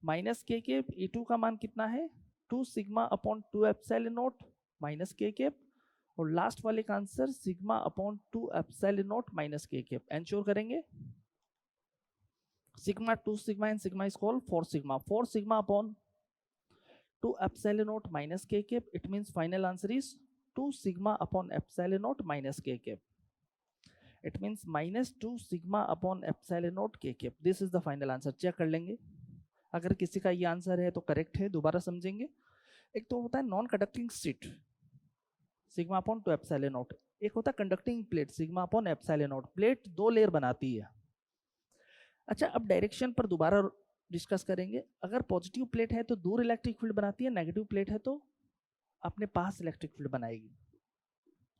-k। E2 का मान कितना है, 2 sigma upon 2 epsilon not -k, और लास्ट वाले का answer sigma upon 2 epsilon not -k। Ensure करेंगे, sigma 2 sigma and sigma is called 4 sigma. 4 sigma upon 2 epsilon not -k, it means final answer is 2 sigma upon epsilon not -k। It means -2 sigma upon epsilon not k। This is the final answer. Check कर लेंगे, अगर किसी का ये answer है तो correct है, दोबारा समझेंगे। एक तो होता है non conducting sheet sigma upon 2 epsilon not, एक होता है conducting plate sigma upon epsilon not. Plate 2 layer बनाती है। अच्छा, अब डायरेक्शन पर दोबारा डिस्कस करेंगे। अगर पॉजिटिव प्लेट है तो दूर इलेक्ट्रिक फील्ड बनाती है, नेगेटिव प्लेट है तो अपने पास इलेक्ट्रिक फील्ड बनाएगी।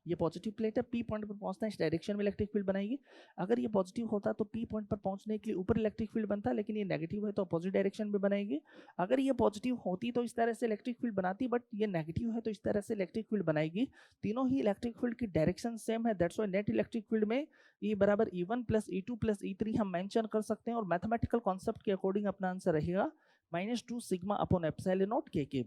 ये पॉजिटिव प्लेट है, पी पॉइंट पर पहुंचना है, इस डायरेक्शन में इलेक्ट्रिक फील्ड बनाएगी। अगर ये पॉजिटिव होता तो पी पॉइंट पर पहुंचने के लिए ऊपर इलेक्ट्रिक फील्ड बनता, लेकिन ये नेगेटिव है तो अपोजिट डायरेक्शन में बनाएगी। अगर ये पॉजिटिव होती तो इस तरह से इलेक्ट्रिक फील्ड बनाती, बट ये नेगेटिव है तो इस तरह से इलेक्ट्रिक फील्ड बनाएगी। तीनों ही इलेक्ट्रिक फील्ड की डायरेक्शन सेम है, that's why net electric field में E बराबर E1 plus E2 plus E3 हम मेंशन कर सकते हैं, और मैथमेटिकल कॉन्सेप्ट के अकॉर्डिंग अपना आंसर रहेगा -2 sigma upon epsilon not k।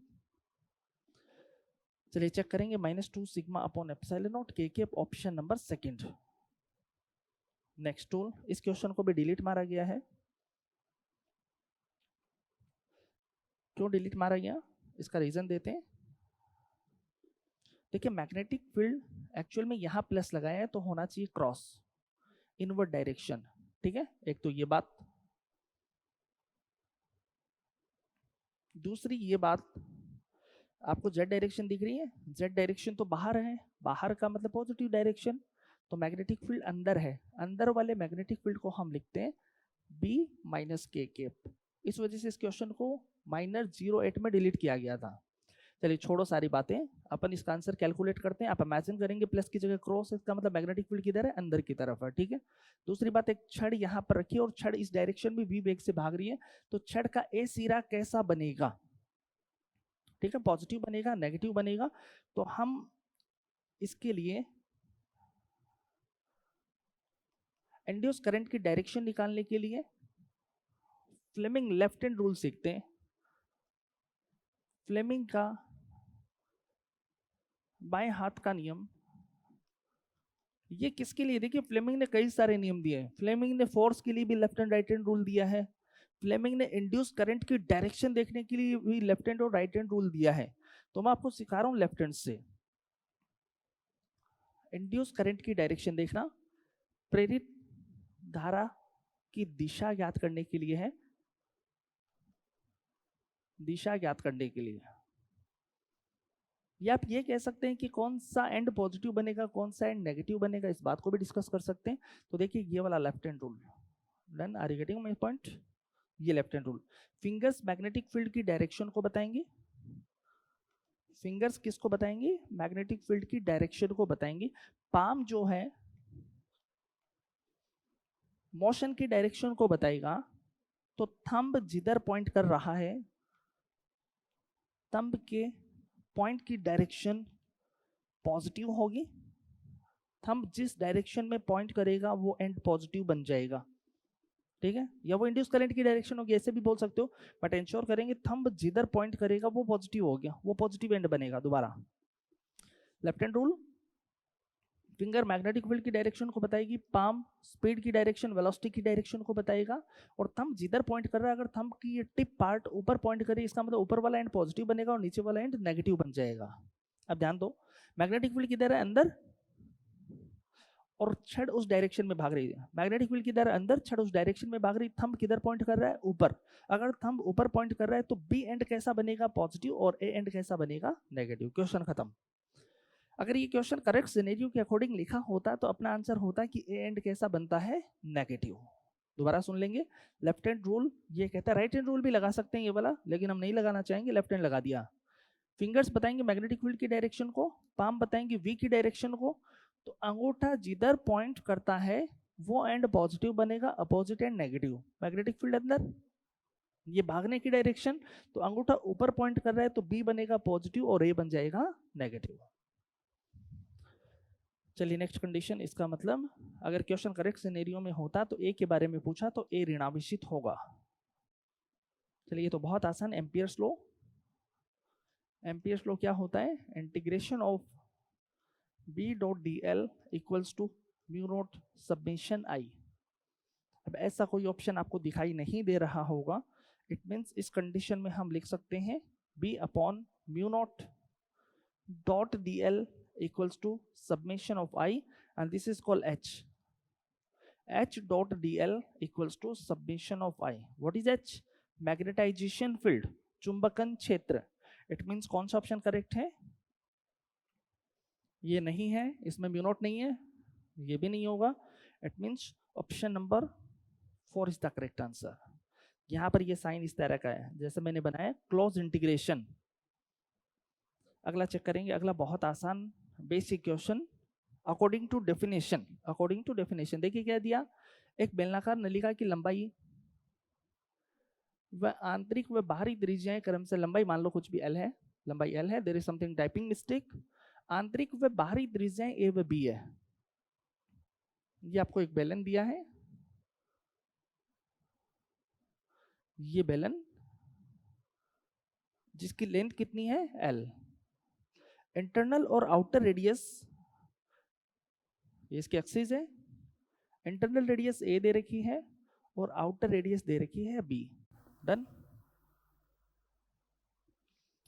चलिए चेक करेंगे, -2 sigma upon epsilon not k, option number second. Next tool, इस क्वेश्चन को भी डिलीट मारा गया है। क्यों डिलीट मारा गया, इसका रीजन देते हैं। देखिए मैग्नेटिक फील्ड एक्चुअल में यहाँ प्लस लगाया है तो होना चाहिए क्रॉस, इनवर्ड डायरेक्शन, ठीक है। एक तो ये बात, दूसरी ये बात, आपको जेड डायरेक्शन दिख रही है, जेड डायरेक्शन तो बाहर है, बाहर का मतलब पॉजिटिव डायरेक्शन, तो मैग्नेटिक फील्ड अंदर है, अंदर वाले मैग्नेटिक फील्ड को हम लिखते हैं B - k। इस वजह से इस क्वेश्चन को -08 में डिलीट किया गया था। चलिए छोड़ो सारी बातें, अपन इसका आंसर कैलकुलेट करते हैं। आप इमेजिन करेंगे प्लस की जगह क्रॉस, इसका मतलब मैग्नेटिक फील्ड किधर है, अंदर की तरफ है, ठीक है। दूसरी बात, एक छड़ यहाँ पर रखी और छड़ इस डायरेक्शन में v वेग से भाग रही है, तो छड़ का ए सिरा कैसा बनेगा, ठीक है, पॉजिटिव बनेगा, नेगेटिव बनेगा। तो हम इसके लिए इंड्यूस करंट की डायरेक्शन निकालने के लिए फ्लेमिंग लेफ्ट हैंड रूल सीखते हैं। फ्लेमिंग का बाएं हाथ का नियम, ये किसके लिए, देखिए फ्लेमिंग ने कई सारे नियम दिए हैं। फ्लेमिंग ने फोर्स के लिए भी left hand right hand rule दिया है। फ्लेमिंग ने इंड्यूस करंट की डायरेक्शन देखने के लिए भी लेफ्ट हैंड और राइट हैंड रूल दिया है। तो मैं आपको सिखा रहा हूं लेफ्ट हैंड से। इंड्यूस करंट की डायरेक्शन देखना, प्रेरित धारा की दिशा ज्ञात करने के लिए है, दिशा ज्ञात करने के लिए। या आप ये कह सकते हैं कि कौन सा एंड पॉजिटिव बनेगा, कौन सा एंड नेगेटिव बनेगा, इस बात को भी डिस्कस कर सकते हैं। तो देखिए ये वाला left hand rule, done, are you getting my point. ये left hand rule, fingers magnetic field की डायरेक्शन को बताएंगे। फिंगर्स किसको बताएंगे, मैग्नेटिक फील्ड की डायरेक्शन को बताएंगे। पाम जो है मोशन की डायरेक्शन को बताएगा। तो थंब जिधर पॉइंट कर रहा है, थंब के पॉइंट की डायरेक्शन पॉजिटिव होगी। थंब जिस डायरेक्शन में पॉइंट करेगा वो एंड पॉजिटिव बन जाएगा, ठीक है। या वो इंड्यूस करंट की डायरेक्शन होगी, ऐसे भी बोल सकते हो, बट इंश्योर करेंगे थंब जिधर पॉइंट करेगा वो पॉजिटिव हो गया, वो पॉजिटिव एंड बनेगा। दोबारा left hand rule, finger magnetic field की डायरेक्शन को बताएगी, पाम स्पीड की डायरेक्शन, वेलोसिटी की डायरेक्शन को बताएगा, और थंब जिधर पॉइंट कर रहा है, अगर थंब की ये टिप पार्ट ऊपर पॉइंट करे, इसका मतलब ऊपर वाला एंड पॉजिटिव बनेगा और नीचे वाला एंड नेगेटिव बन जाएगा। अब ध्यान दो, मैग्नेटिक फील्ड किधर है, अंदर, और छड़ उस डायरेक्शन में भाग रही है। मैग्नेटिक फील्ड किधर है, अंदर, छड़ उस डायरेक्शन में भाग रही, थंब किधर पॉइंट कर रहा है, ऊपर। अगर थंब ऊपर पॉइंट कर रहा है तो बी एंड कैसा बनेगा, पॉजिटिव, और ए एंड कैसा बनेगा, नेगेटिव। क्वेश्चन खत्म। अगर ये क्वेश्चन करेक्ट सिनेरियो के अकॉर्डिंग लिखा होता तो अपना आंसर होता कि ए एंड कैसा बनता है, नेगेटिव। दोबारा सुन लेंगे, लेफ्ट हैंड रूल ये कहता है, राइट हैंड रूल भी लगा सकते हैं ये वाला, लेकिन हम नहीं लगाना चाहेंगे, लेफ्ट हैंड लगा दिया। फिंगर्स बताएंगे मैग्नेटिक फील्ड की डायरेक्शन को, पाम बताएंगे वी की डायरेक्शन को। तो अंगूठा जिधर पॉइंट करता है वो एंड पॉजिटिव बनेगा, opposite and negative. Magnetic field अंदर, ये भागने की डायरेक्शन, तो अंगूठा ऊपर पॉइंट कर रहा है तो बी बनेगा पॉजिटिव और ए बन जाएगा नेगेटिव। चलिए नेक्स्ट कंडीशन, इसका मतलब अगर क्वेश्चन करेक्ट सिनेरियो में होता तो ए के बारे में पूछा तो ए ऋणावेशित होगा। चलिए ये तो बहुत आसान, एम्पियर्स लॉ। एम्पियर्स लॉ क्या होता है, integration of B dot d l equals to mu not summation I. अब ऐसा कोई ऑप्शन आपको दिखाई नहीं दे रहा होगा, इट मीन्स इस कंडीशन में हम लिख सकते हैं B upon mu not dot d l equals to summation of I, and this is called H. H dot dl equals to summation of I. What is H? Magnetization field, चुंबकन क्षेत्र। It means कौन सा option correct है, ये नहीं है, इसमें mu naught नहीं है, ये भी नहीं होगा। It means option number 4 is the correct answer. यहां पर ये साइन इस तरह का है जैसे मैंने बनाया, क्लोज इंटीग्रेशन। अगला चेक करेंगे, अगला बहुत आसान basic question, according to definition. According to definition देखिए क्या दिया, एक बेलनाकार नलिका की लंबाई व आंतरिक व बाहरी त्रिज्याएं क्रम से, लंबाई मान लो कुछ भी एल है, लंबाई एल है, there is something typing mistake. आंतरिक व बाहरी त्रिज्याएं ए व बी है। ये आपको एक बेलन दिया है, ये बेलन जिसकी लेंथ कितनी है, एल। इंटरनल और आउटर रेडियस, ये इसकी एक्सिस है, इंटरनल रेडियस ए दे रखी है और आउटर रेडियस दे रखी है बी। डन।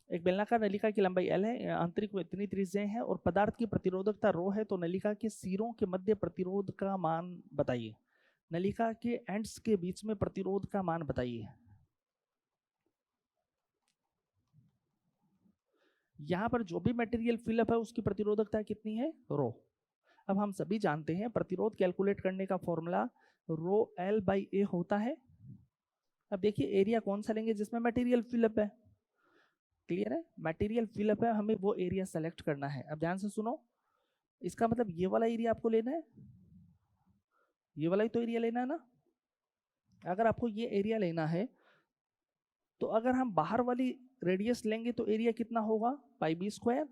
एक बेलनाकार नलिका की लंबाई एल है, आंतरिक में इतनी त्रिज्याएं हैं और पदार्थ की प्रतिरोधकता रो है, तो नलिका के सिरों के मध्य प्रतिरोध का मान बताइए। नलिका के एंड्स के बीच में प्रतिरोध का मान बताइए। यहां पर जो भी मटेरियल फिलअप है उसकी प्रतिरोधकता कितनी है, रो। अब हम सभी जानते हैं प्रतिरोध कैलकुलेट करने का फॉर्मूला रो एल बाई ए होता है। अब देखिए एरिया कौन सा लेंगे जिसमें मटेरियल फिलअप है, क्लियर है? मटेरियल फिलअप है, हमें वो एरिया सेलेक्ट करना है। अब ध्यान से सुनो, इसका मतलब ये वाला एरिया आपको लेना है, ये वाला ही तो एरिया लेना है ना। अगर आपको ये एरिया लेना है तो अगर हम बाहर वाली रेडियस लेंगे तो एरिया कितना होगा, पाई बी स्क्वायर,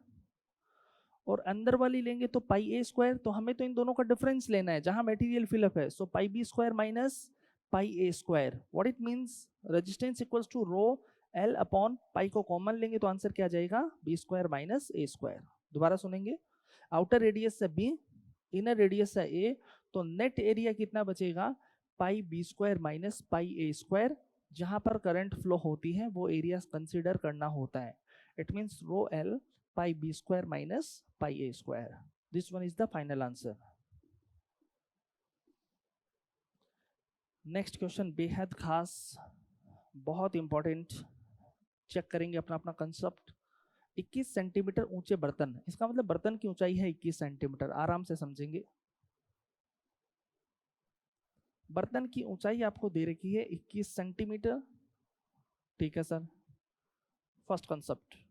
और अंदर वाली लेंगे तो पाई ए स्क्वायर। तो हमें तो इन दोनों का डिफरेंस लेना है जहां मटेरियल फिलअप है। So pi B square minus pi A square, what it means, resistance equals to rho L upon pi को कॉमन लेंगे तो आंसर क्या जाएगा, B square minus A square. दोबारा सुनेंगे, आउटर रेडियस है बी, इनर रेडियस है ए, तो नेट एरिया कितना बचेगा, pi B square minus pi A square. जहां पर करंट फ्लो होती है वो एरिया कंसिडर करना होता है। It means rho L pi b square minus pi a square. This one is the final answer. Next question बेहद खास, बहुत इंपॉर्टेंट, चेक करेंगे अपना अपना कंसेप्ट। 21 सेंटीमीटर ऊंचे बर्तन, इसका मतलब बर्तन की ऊंचाई है 21 सेंटीमीटर। आराम से समझेंगे, बर्तन की ऊंचाई आपको दे रखी है 21 सेंटीमीटर, ठीक है sir. First concept.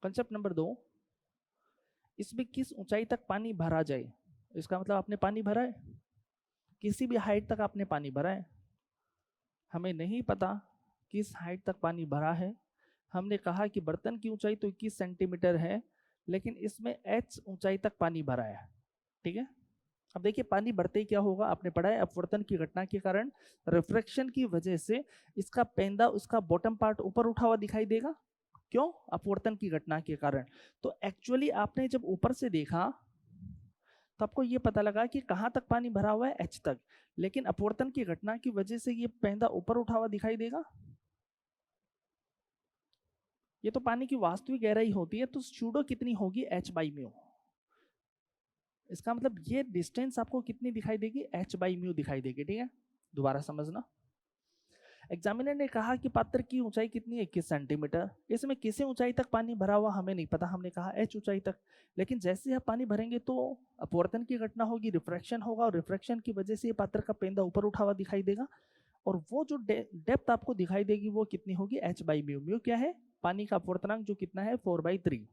Concept number 2, इसमें किस ऊंचाई तक पानी भरा जाए। इसका मतलब आपने पानी भरा है, किसी भी हाइट तक आपने पानी भरा है, हमें नहीं पता किस हाइट तक पानी भरा है। हमने कहा कि बर्तन की ऊंचाई तो 21 सेंटीमीटर है, लेकिन इसमें h ऊंचाई तक पानी भरा है, ठीक है। अब देखिए पानी बढ़ते ही क्या होगा, आपने पढ़ा है अपवर्तन की घटना के कारण रिफ्रैक्शन की वजह से इसका पेंदा, उसका बॉटम पार्ट ऊपर उठा हुआ दिखाई देगा। क्यों, अपवर्तन की घटना के कारण। तो एक्चुअली आपने जब ऊपर से देखा तो आपको ये पता लगा कि कहां तक पानी भरा हुआ है, h तक, लेकिन अपवर्तन की घटना की वजह से ये पेंदा ऊपर उठा हुआ दिखाई देगा। ये तो पानी की वास्तविक गहराई होती है, तो स्यूडो कितनी होगी, h बाई म्यू। इसका मतलब ये डिस्टेंस आपको कितनी दिखाई देगी, h बाई म्यू दिखाई देगी, ठीक है। दोबारा समझना, एग्जामिनर ने कहा कि पात्र की ऊंचाई कितनी है, 21 सेंटीमीटर। इसमें किसी ऊंचाई तक पानी भरा हुआ हमें नहीं पता, हमने कहा h ऊंचाई तक। लेकिन जैसे आप पानी भरेंगे तो अपवर्तन की घटना होगी, रिफ्रैक्शन होगा, और रिफ्रैक्शन की वजह से पात्र का पेंदा ऊपर उठा हुआ दिखाई देगा, और वो जो डेप्थ आपको दिखाई देगी वो कितनी होगी, h बाई म्यू। म्यू क्या है, पानी का अपवर्तनांक जो कितना है 4/3,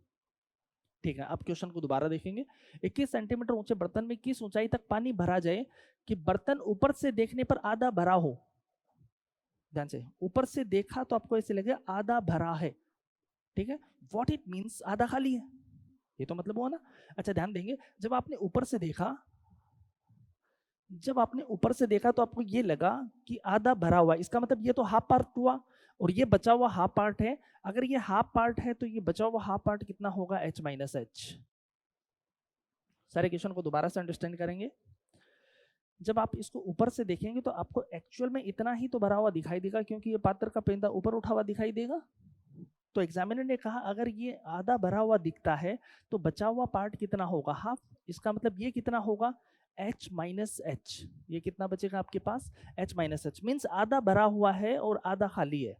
ठीक है। अब क्वेश्चन को दोबारा देखेंगे, 21 सेंटीमीटर ऊंचे बर्तन में किस ऊंचाई तक पानी भरा जाए कि बर्तन ऊपर से देखने पर आधा भरा हो। ध्यान से, ऊपर से देखा तो आपको ऐसे लगे आधा भरा है, ठीक है। व्हाट इट मींस, आधा खाली है, ये तो मतलब हुआ ना। अच्छा ध्यान देंगे, जब आपने ऊपर से देखा, जब आपने ऊपर से देखा तो आपको ये लगा कि आधा भरा हुआ, इसका मतलब ये तो हाफ पार्ट हुआ, और ये बचा हुआ हाफ पार्ट है। अगर ये हाफ पार्ट है तो ये बचा हुआ हाफ पार्ट कितना होगा, h माइनस एच। सारे क्वेश्चन को दोबारा से अंडरस्टैंड करेंगे। जब आप इसको ऊपर से देखेंगे तो आपको एक्चुअल में इतना ही तो भरा हुआ दिखाई देगा, क्योंकि ये पात्र का पेंदा ऊपर उठा हुआ दिखाई देगा। तो एग्जामिनर ने कहा अगर ये आधा भरा हुआ दिखता है तो बचा हुआ पार्ट कितना होगा, हाफ। इसका मतलब ये कितना होगा, h माइनस एच। ये कितना बचेगा आपके पास, h माइनस एच, मीन्स आधा भरा हुआ है और आधा खाली है।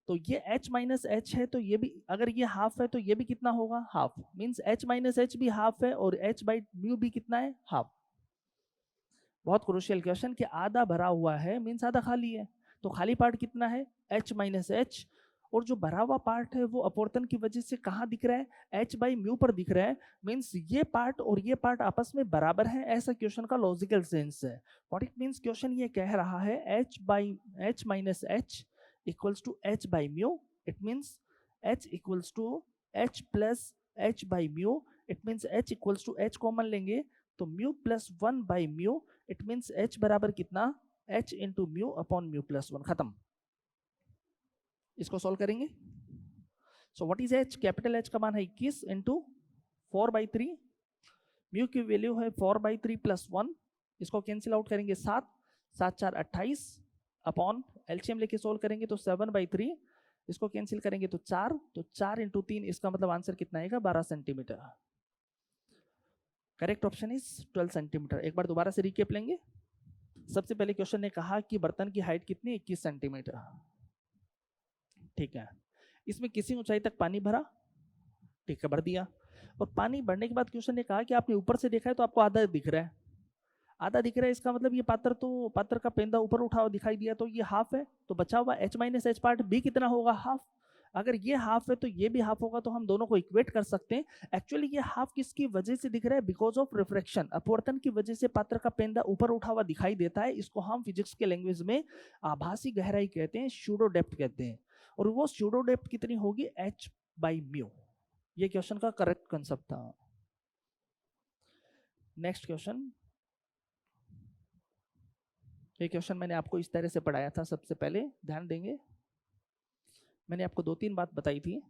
तो ये h माइनस एच है, तो ये भी, अगर ये हाफ है तो ये भी कितना होगा, half. Means h minus H भी हाफ है और h बाई म्यू भी कितना है, हाफ। बहुत क्रूशियल क्वेश्चन कि आधा भरा हुआ है मीन्स आधा खाली है, तो खाली पार्ट कितना है, h माइनस एच, और जो भरा हुआ पार्ट है वो अपवर्तन की वजह से कहाँ दिख रहा है, h बाई म्यू पर दिख रहा है। मीन्स ये पार्ट और ये पार्ट आपस में बराबर है, ऐसा क्वेश्चन का लॉजिकल सेंस है। व्हाट इट मीन्स, क्वेश्चन ये कह रहा है h minus h equals to h by mu. It means h equals to h plus h by mu. It means h equals to h common लेंगे तो mu plus 1 by mu. It means h बराबर कितना, h into mu upon mu plus 1, खत्म। इसको solve करेंगे। So what is h, capital H का मान है 21 इंटू 4/3, म्यू की वैल्यू है 4/3 प्लस 1, इसको कैंसिल आउट करेंगे 7, 7 4 28 अपॉन एलसीएम लेके सॉल्व करेंगे तो 7/3, इसको कैंसिल करेंगे तो 4, तो 4 इंटू 3, इसका मतलब आंसर कितना आएगा, 12 centimetre. Correct option is 12 centimetre. एक बार दोबारा से रिकेप लेंगे। सबसे पहले क्वेश्चन ने कहा कि बर्तन की हाइट कितनी, 21 सेंटीमीटर, ठीक है। इसमें किसी ऊंचाई तक पानी भरा, ठीक है, भर दिया। और पानी भरने के बाद क्वेश्चन ने कहा कि आपने ऊपर से देखा है तो आपको आधा दिख रहा है, आधा दिख रहा है, इसका मतलब ये पात्र का पेंदा ऊपर उठा हुआ दिखाई दिया, तो ये हाफ है, तो बचा हुआ h माइनस एच पार्ट भी कितना होगा, हाफ। अगर ये हाफ है तो ये भी हाफ होगा, तो हम दोनों को इक्वेट कर सकते हैं। एक्चुअली ये हाफ किसकी वजह से दिख रहा है? बिकॉज ऑफ रिफ्रैक्शन, अपवर्तन की वजह से पात्र का पेंदा ऊपर उठा हुआ दिखाई देता है। इसको हम फिजिक्स के लैंग्वेज में आभासी गहराई कहते हैं, स्यूडो डेप्थ कहते हैं। और वो स्यूडो डेप्थ कितनी होगी? h/μ। ये क्वेश्चन का करेक्ट कंसेप्ट था। नेक्स्ट क्वेश्चन, ये क्वेश्चन मैंने आपको इस तरह से पढ़ाया था। सबसे पहले ध्यान देंगे, मैंने आपको 2-3 बात बताई थी।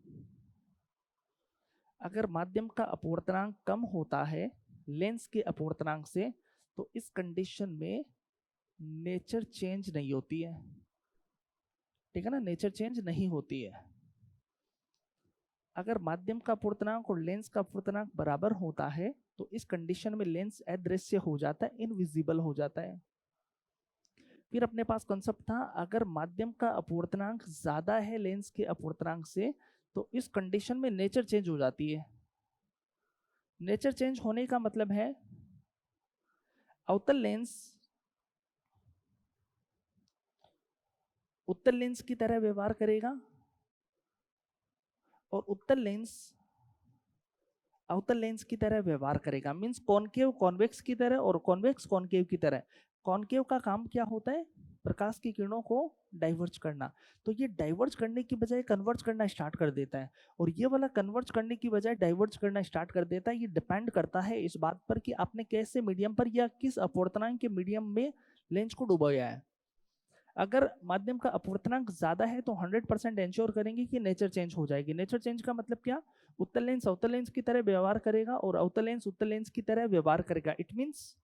अगर माध्यम का अपवर्तनांक कम होता है लेंस के अपवर्तनांक से, तो इस कंडीशन में नेचर चेंज नहीं होती है। ठीक है ना, नेचर चेंज नहीं होती है। अगर माध्यम का अपवर्तनांक और लेंस का अपवर्तनांक बराबर होता है, तो इस कंडीशन में लेंस अदृश्य हो जाता है, इनविजिबल हो जाता है। फिर अपने पास कॉन्सेप्ट था, अगर माध्यम का अपवर्तनांक ज्यादा है लेंस के अपवर्तनांक से, तो इस कंडीशन में नेचर चेंज हो जाती है। नेचर चेंज होने का मतलब है अवतल लेंस उत्तल लेंस की तरह व्यवहार करेगा और उत्तल लेंस अवतल लेंस की तरह व्यवहार करेगा। मींस कॉनकेव कॉन्वेक्स की तरह और कॉन्वेक्स कॉनकेव की तरह। कॉनकेव का काम क्या होता है? प्रकाश की किरणों को डाइवर्ज करना। तो ये डाइवर्ज करने की बजाय कन्वर्ज करना स्टार्ट कर देता है, और ये वाला कन्वर्ज करने की बजाय डाइवर्ज करना स्टार्ट कर देता है। ये डिपेंड करता है इस बात पर कि आपने कैसे मीडियम पर या किस अपवर्तनांक के मीडियम में लेंस को डुबोया है। अगर माध्यम का अपवर्तनांक ज्यादा है तो 100% इंश्योर करेंगे कि नेचर चेंज हो जाएगी। नेचर चेंज का मतलब क्या? उत्तल लेंस अवतल लेंस की तरह व्यवहार करेगा और अवतल लेंस उत्तल लेंस की तरह व्यवहार करेगा। इट मींस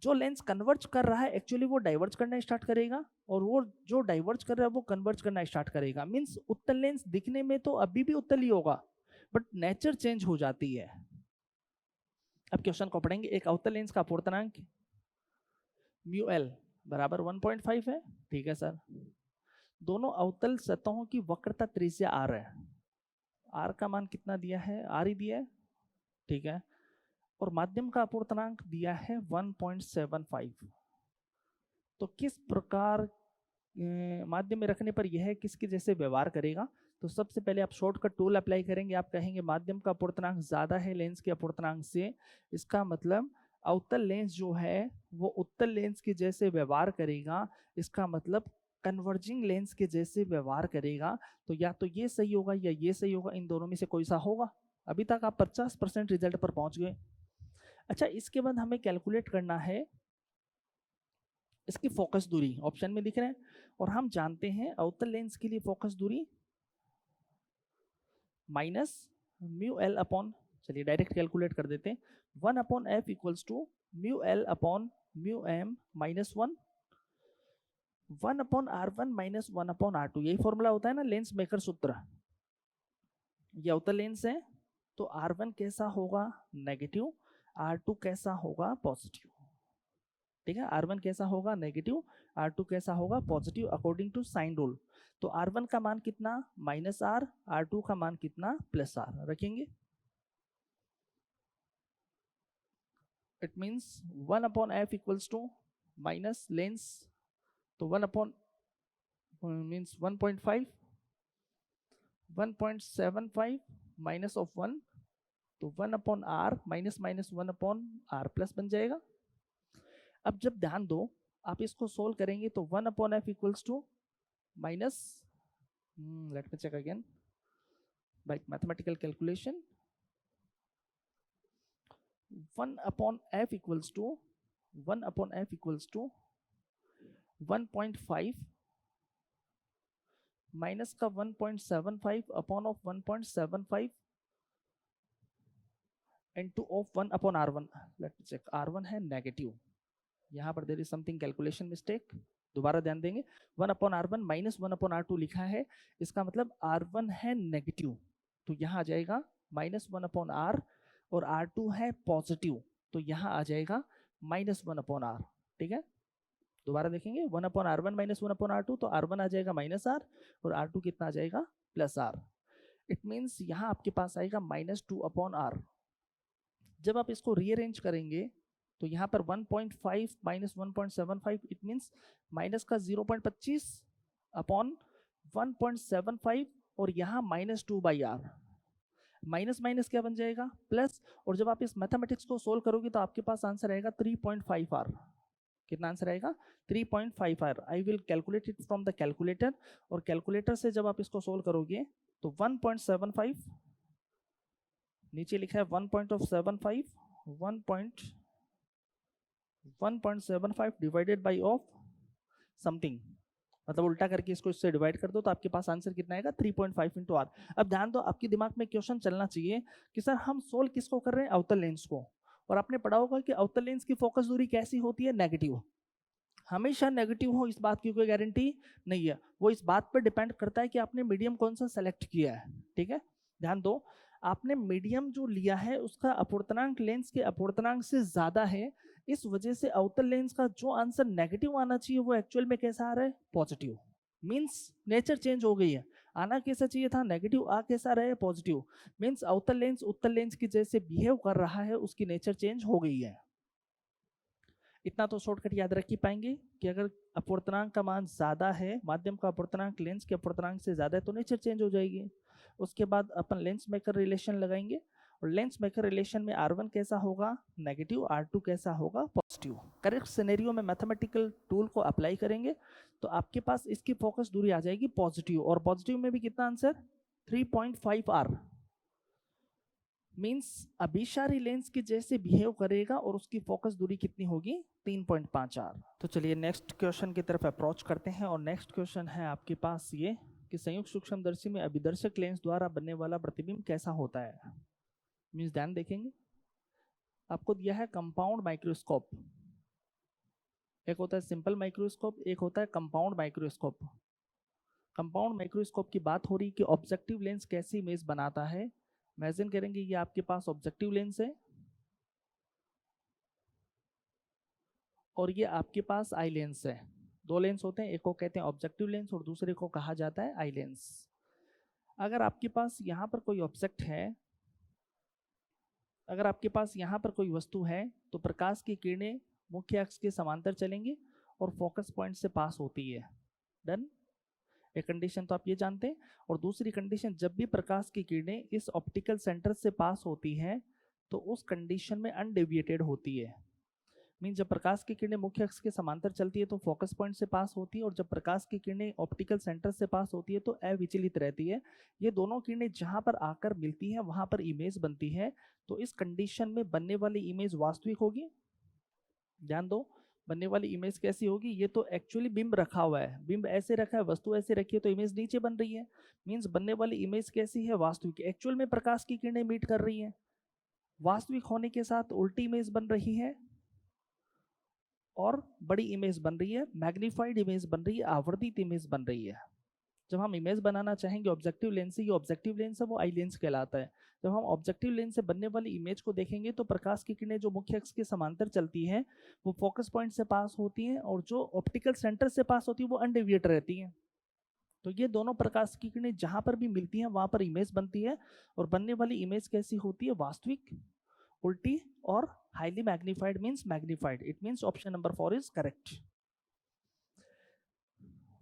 जो लेंस कन्वर्ज कर रहा है एक्चुअली वो डाइवर्ज करना स्टार्ट करेगा, और वो जो डाइवर्ज कर रहा है वो कन्वर्ज करना स्टार्ट करेगा। मींस उत्तल लेंस दिखने में तो अभी भी उत्तल ही होगा, बट नेचर चेंज हो जाती है। अब क्वेश्चन को पढ़ेंगे। एक अवतल लेंस का अपवर्तनांक μL बराबर 1.5 है। ठीक है सर। दोनों अवतल सतहों की वक्रता त्रिज्या r है। r का मान कितना दिया है? r ही दिया है। ठीक है। और माध्यम का अपवर्तनांक दिया है 1.75। तो किस प्रकार माध्यम में रखने पर यह किसके जैसे व्यवहार करेगा? तो सबसे पहले आप शॉर्टकट टूल अप्लाई करेंगे। आप कहेंगे माध्यम का अपवर्तनांक ज्यादा है लेंस के अपवर्तनांक से, इसका मतलब अवतल लेंस जो है वो उत्तल लेंस के जैसे व्यवहार करेगा। इसका मतलब कन्वर्जिंग लेंस के जैसे व्यवहार करेगा। तो या तो ये सही होगा या ये सही होगा, इन दोनों में से कोई सा होगा। अभी तक आप 50% रिजल्ट पर पहुंच गए। अच्छा, इसके बाद हमें कैलकुलेट करना है इसकी फोकस दूरी। ऑप्शन में दिख रहे हैं, और हम जानते हैं अवतल लेंस के लिए फोकस दूरी माइनस μL अपॉन, चलिए डायरेक्ट कैलकुलेट कर देते हैं, 1/f equals to μL upon μm minus 1/r1 minus 1/r2। यही फॉर्मूला होता है ना लेंस मेकर सूत्र। ये अवतल लेंस है तो R1 कैसा होगा? नेगेटिव। R2 कैसा होगा? पॉजिटिव। ठीक है, R1 कैसा होगा? नेगेटिव, R2 कैसा होगा? Positive, according to sign rule. तो R1 का मान कितना? -R, R2 का मान कितना? +R रखेंगे। It means 1/f equals to minus lens, तो 1 मीन्स 1.5, 1.75 माइनस ऑफ 1, तो 1/r minus minus 1/r plus बन जाएगा। अब जब ध्यान दो, आप इसको सोल्व करेंगे तो 1/f equals to minus, let me check again by mathematical calculation, 1/f equals to 1.5 minus का 1.75 upon of 1.75 into of 1/r1। Let me check, r1 है नेगेटिव, यहाँ पर there is something calculation mistake, दोबारा ध्यान देंगे। 1/r1 minus 1/r2 लिखा है, इसका मतलब r1 है नेगेटिव, तो यहाँ आ जाएगा -1/r, और r2 है पॉजिटिव, तो यहाँ आ जाएगा -1/r। ठीक है, दोबारा देखेंगे, 1/r1 माइनस 1/r2, तो r1 आ जाएगा -r और r2 कितना आ जाएगा? +r। इट मीन्स यहाँ आपके पास आएगा -2/r। जब आप इसको रीअरेंज करेंगे तो यहाँ पर 1.5 माइनस 1.75, इट मीन्स माइनस का 0.25 अपॉन 1.75 और यहाँ -2/r, माइनस माइनस क्या बन जाएगा प्लस, और जब आप इस मैथमेटिक्स को सोल्व करोगे तो आपके पास आंसर आएगा 3.5r। कितना आंसर आएगा 3.5r। I will calculate it from the calculator, और कैलकुलेटर से जब आप इसको सोल्व करोगे तो 1.75, नीचे लिखा है 1.75, 1.75 डिवाइडेड बाई ऑफ समथिंग, मतलब उल्टा करके इसको इससे डिवाइड कर दो तो आपके पास आंसर कितना आएगा 3.5 इंटू आर। अब ध्यान दो, आपके दिमाग में क्वेश्चन चलना चाहिए कि सर हम सोल्व किसको कर रहे हैं, अवतल लेंस को, और आपने पढ़ा होगा कि अवतल लेंस की फोकस दूरी कैसी होती है, नेगेटिव। हमेशा नेगेटिव हो इस बात की कोई गारंटी नहीं है, वो इस बात पर डिपेंड करता है कि आपने मीडियम कौन सा सेलेक्ट किया है। ठीक है, ध्यान दो, आपने मीडियम जो लिया है उसका अपूर्णांक लेंस के अपूर्णांक से ज्यादा है, इस वजह से अवतल लेंस का जो आंसर नेगेटिव आना चाहिए वो एक्चुअल में कैसा आ रहा है, पॉजिटिव। मींस नेचर चेंज हो गई है, आना कैसा चाहिए था नेगेटिव, आ कैसा रहा है पॉजिटिव। मींस अवतल लेंस उत्तल लेंस की जैसे बिहेव कर रहा है उसकी नेचर चेंज हो गई है। इतना तो शॉर्टकट याद रख ही पाएंगे कि अगर अपूर्णांक का मान ज्यादा है, माध्यम का अपूर्णांक लेंस के अपूर्णांक से ज्यादा है तो नेचर चेंज हो जाएगी। उसके बाद अपन लेंस मेकर रिलेशन लगाएंगे, और लेंस मेकर रिलेशन में R1 कैसा होगा नेगेटिव, R2 कैसा होगा पॉजिटिव। करेक्ट सिनेरियो में मैथमेटिकल टूल को अप्लाई करेंगे तो आपके पास इसकी फोकस दूरी आ जाएगी पॉजिटिव, और पॉजिटिव में भी कितना आंसर 3.5r। मींस अभिसारी लेंस के जैसे बिहेव करेगा और उसकी फोकस दूरी कितनी होगी 3.5r। तो चलिए नेक्स्ट क्वेश्चन की तरफ अप्रोच करते हैं, और नेक्स्ट क्वेश्चन है आपके पास ये कि संयुक्त सूक्ष्मदर्शी में अभिदर्शक लेंस द्वारा बनने वाला प्रतिबिंब कैसा होता है। मींस ध्यान देखेंगे, आपको दिया है कंपाउंड माइक्रोस्कोप, एक होता है सिंपल माइक्रोस्कोप, एक होता है कंपाउंड माइक्रोस्कोप। कंपाउंड माइक्रोस्कोप की बात हो रही कि ऑब्जेक्टिव लेंस कैसी इमेज बनाता है। इमेजिन करेंगे ये आपके पास ऑब्जेक्टिव लेंस है और ये आपके पास आई लेंस है। दो लेंस होते हैं, एक को कहते हैं ऑब्जेक्टिव लेंस और दूसरे को कहा जाता है आई लेंस। अगर आपके पास यहाँ पर कोई ऑब्जेक्ट है, अगर आपके पास यहाँ पर कोई वस्तु है तो प्रकाश की किरणें मुख्य अक्ष के समांतर चलेंगी और फोकस पॉइंट से पास होती है। डन, एक कंडीशन तो आप ये जानते हैं। और दूसरी कंडीशन, जब भी प्रकाश की किरणें इस ऑप्टिकल सेंटर से पास होती है तो उस कंडीशन में अनडेविएटेड होती है। मीन जब प्रकाश की किरणें मुख्य अक्ष के समांतर चलती है तो फोकस पॉइंट से पास होती है, और जब प्रकाश की किरणें ऑप्टिकल सेंटर से पास होती है तो अविचलित रहती है। ये दोनों किरणें जहां पर आकर मिलती हैं वहां पर इमेज बनती है। तो इस कंडीशन में बनने वाली इमेज वास्तविक होगी। ध्यान दो, बनने वाली इमेज कैसी होगी, ये तो एक्चुअली बिंब रखा हुआ है, बिंब ऐसे रखा है, वस्तु ऐसे रखी है तो इमेज नीचे बन रही है। मीन्स बनने वाली इमेज कैसी है, वास्तविक। एक्चुअल में प्रकाश की किरणें मीट कर रही है, वास्तविक होने के साथ उल्टी इमेज बन रही है और बड़ी इमेज बन रही है, मैग्नीफाइड इमेज बन रही है, आवर्धित इमेज बन रही है। जब हम इमेज बनाना चाहेंगे ऑब्जेक्टिव लेंस से, ये ऑब्जेक्टिव लेंस है वो आई लेंस कहलाता है। जब हम ऑब्जेक्टिव लेंस से बनने वाली इमेज को देखेंगे तो प्रकाश की किरणें जो मुख्य अक्ष के समांतर चलती हैं वो फोकस पॉइंट से पास होती हैं, और जो ऑप्टिकल सेंटर से पास होती है वो अनडेविएट रहती हैं। तो ये दोनों प्रकाश की किरणें जहां पर भी मिलती हैं वहां पर इमेज बनती है, और बनने वाली इमेज कैसी होती है, वास्तविक, उल्टी और highly magnified. Means magnified, it means option number 4 is correct.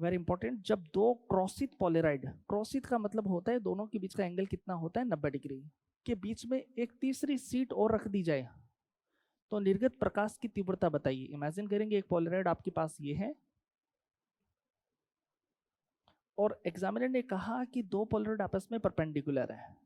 Very important, जब दो क्रॉसित पॉलराइड, क्रॉसित का मतलब होता है दोनों के बीच का एंगल कितना होता है 90 डिग्री, के बीच में एक तीसरी सीट और रख दी जाए तो निर्गत प्रकाश की तीव्रता बताइए। इमेजिन करेंगे एक पॉलराइड आपके पास ये है और एग्जामिनर ने कहा कि दो पॉलराइड आपस में परपेंडिकुलर है।